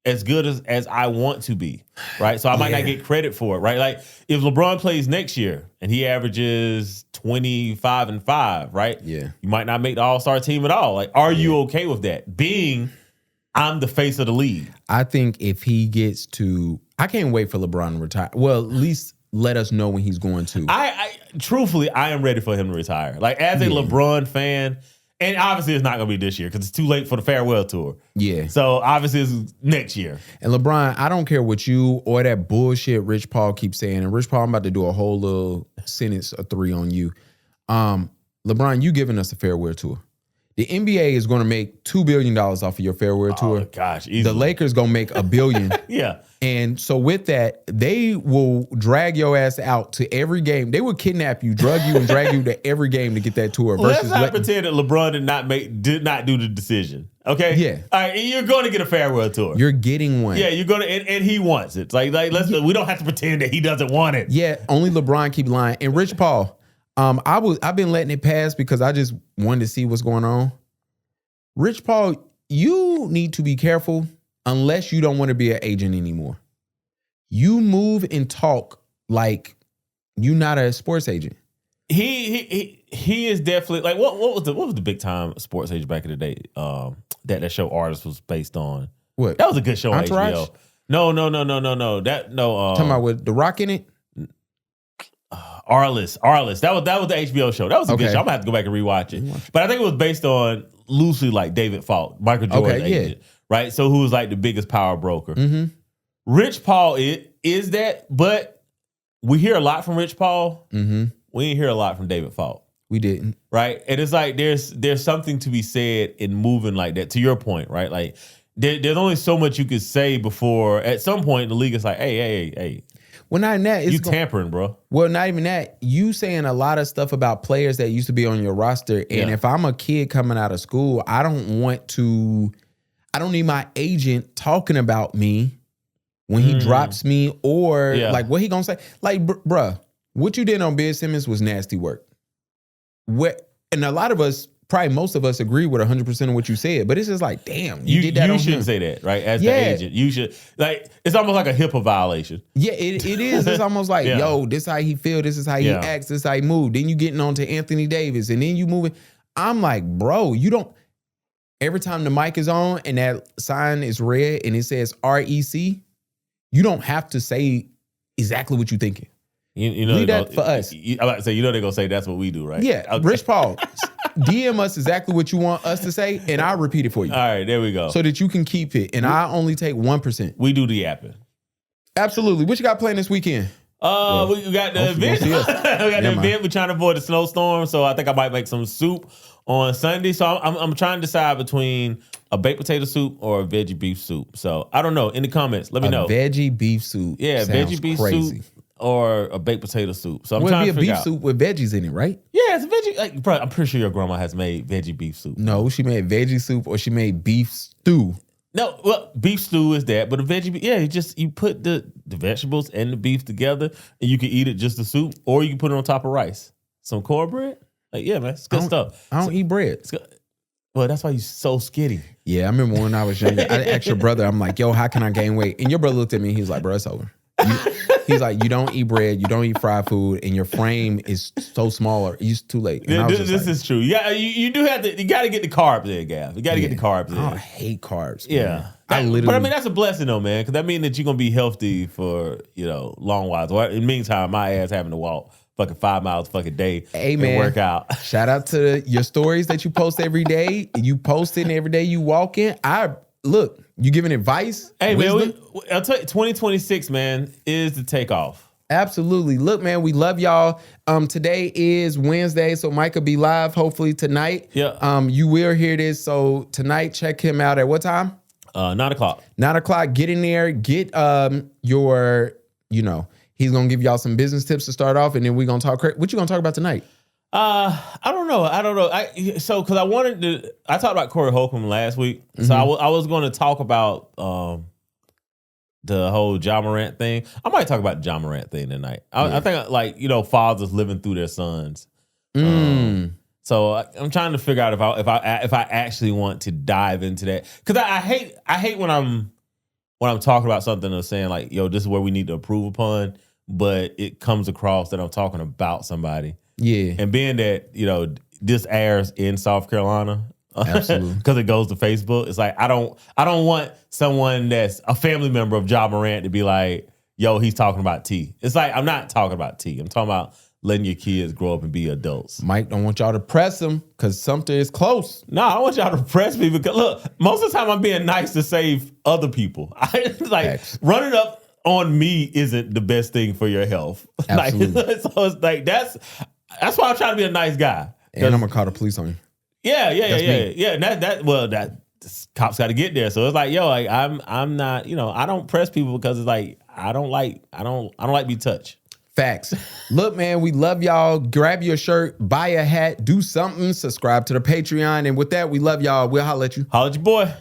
as good as I want to be, right? So I might not get credit for it, right? Like if LeBron plays next year and he averages 25-5, right? Yeah. You might not make the All-Star team at all. Like, are you okay with that? Being I'm the face of the league. I think if he gets to, I can't wait for LeBron to retire. Well, at least let us know when he's going to. I truthfully, I am ready for him to retire. Like as a LeBron fan, and obviously it's not going to be this year because it's too late for the farewell tour. Yeah. So obviously it's next year. And LeBron, I don't care what you or that bullshit Rich Paul keeps saying. And Rich Paul, I'm about to do a whole little sentence or 3 on you. LeBron, you giving us a farewell tour. The NBA is going to make $2 billion off of your farewell tour. Oh, gosh. Easily. The Lakers going to make $1 billion. Yeah. And so with that, they will drag your ass out to every game. They will kidnap you, drug you, and drag you to every game to get that tour. Let's not pretend that LeBron did not do the decision. Okay? Yeah. All right, you're going to get a farewell tour. You're getting one. Yeah, you're going to, and he wants it. We don't have to pretend that he doesn't want it. Yeah, only LeBron keep lying. And Rich Paul, I've been letting it pass because I just wanted to see what's going on. Rich Paul, you need to be careful unless you don't want to be an agent anymore. You move and talk like you're not a sports agent. He is definitely like what was the big time sports agent back in the day? That show Artist was based on. What? That was a good show on Entourage? HBO. No. Talking about with The Rock in it? Arliss. That was the HBO show. That was a good show. I'm gonna have to go back and rewatch it. But I think it was based on loosely like David Falk, Michael Jordan agent, right? So who was like the biggest power broker? Mm-hmm. Rich Paul is that, but we hear a lot from Rich Paul. Mm-hmm. We didn't hear a lot from David Falk. We didn't, right? And it's like there's something to be said in moving like that. To your point, right? Like there's only so much you could say before at some point the league is like, hey. Well, not even that. You tampering, bro. Well, not even that. You saying a lot of stuff about players that used to be on your roster. And if I'm a kid coming out of school, I don't need my agent talking about me when he drops me or like what he gonna say. Like, bruh, what you did on Ben Simmons was nasty work. And a lot of us, probably most of us agree with 100% of what you said, but it's just like, damn, you did that on him. You shouldn't say that, right? As the agent, you should, like, it's almost like a HIPAA violation. Yeah, it is. It's almost like, yo, this is how he feel, this is how he acts, this is how he move. Then you getting on to Anthony Davis, and then you moving. I'm like, bro, you don't, every time the mic is on and that sign is red and it says REC, you don't have to say exactly what you're thinking. You know, leave that for us. I'm about to say, they're gonna say that's what we do, right? Yeah, okay. Rich Paul, DM us exactly what you want us to say, and I'll repeat it for you. All right, there we go. So that you can keep it, and I only take 1%. We do the yapping. Absolutely. What you got playing this weekend? We got the event. We got the event. We're trying to avoid the snowstorm, so I think I might make some soup on Sunday. So I'm trying to decide between a baked potato soup or a veggie beef soup. So I don't know. In the comments, let me know. Veggie beef soup. Yeah, veggie beef soup. Or a baked potato soup. So I'm trying to figure out. It'd be a beef soup with veggies in it, right? Yeah, it's a veggie. Like, bro, I'm pretty sure your grandma has made veggie beef soup. No, she made veggie soup or she made beef stew. No, well, beef stew is that, but a veggie, you put the vegetables and the beef together, and you can eat it just the soup, or you can put it on top of rice. Some cornbread. Like, yeah, man, it's good stuff. I don't eat bread. Well, that's why you're so skinny. Yeah, I remember when I was younger, I asked your brother, I'm like, yo, how can I gain weight? And your brother looked at me, he was like, bro, it's over. He's like, you don't eat bread, you don't eat fried food, and your frame is so smaller. It's too late. And this is true. Yeah, you do have to. You got to get the carbs in, Gav. You got to get the carbs in. I hate carbs. Yeah, but I mean that's a blessing though, man, because that means that you're gonna be healthy for long while. So in the meantime, my ass having to walk fucking 5 miles fucking day and work out. Shout out to your stories that you post every day. You posting every day you walk in. Look, you giving advice? Hey, wisdom? Man, I'll tell you, 2026, man, is the takeoff. Absolutely. Look, man, we love y'all. Today is Wednesday, so Mike will be live hopefully tonight. Yeah. You will hear this, so tonight check him out at what time? 9 o'clock. 9 o'clock. Get in there. Get your, he's gonna give y'all some business tips to start off, and then we're gonna talk. What you gonna talk about tonight? I don't know. Because I talked about Corey Holcomb last week. So I was going to talk about the whole Ja Morant thing. I might talk about the Ja Morant thing tonight. I think fathers living through their sons. So I'm trying to figure out if I actually want to dive into that, because I hate when I'm talking about something and saying like, yo, this is where we need to improve upon, but it comes across that I'm talking about somebody. Yeah. And being that, this airs in South Carolina, absolutely, because it goes to Facebook, it's like I don't want someone that's a family member of Ja Morant to be like, yo, he's talking about T. It's like, I'm not talking about T. I'm talking about letting your kids grow up and be adults. Mike don't want y'all to press them because something is close. No, I don't want y'all to press me because look, most of the time I'm being nice to save other people. Running up on me isn't the best thing for your health. Absolutely. So it's like that's why I'm trying to be a nice guy. And I'm gonna call the police on you. Yeah. And that cops got to get there. So it's like, yo, like I'm not, I don't press people because it's like I don't like be touched. Facts. Look, man, we love y'all. Grab your shirt, buy a hat, do something, subscribe to the Patreon, and with that, we love y'all. We'll holler at you. Holler at your boy.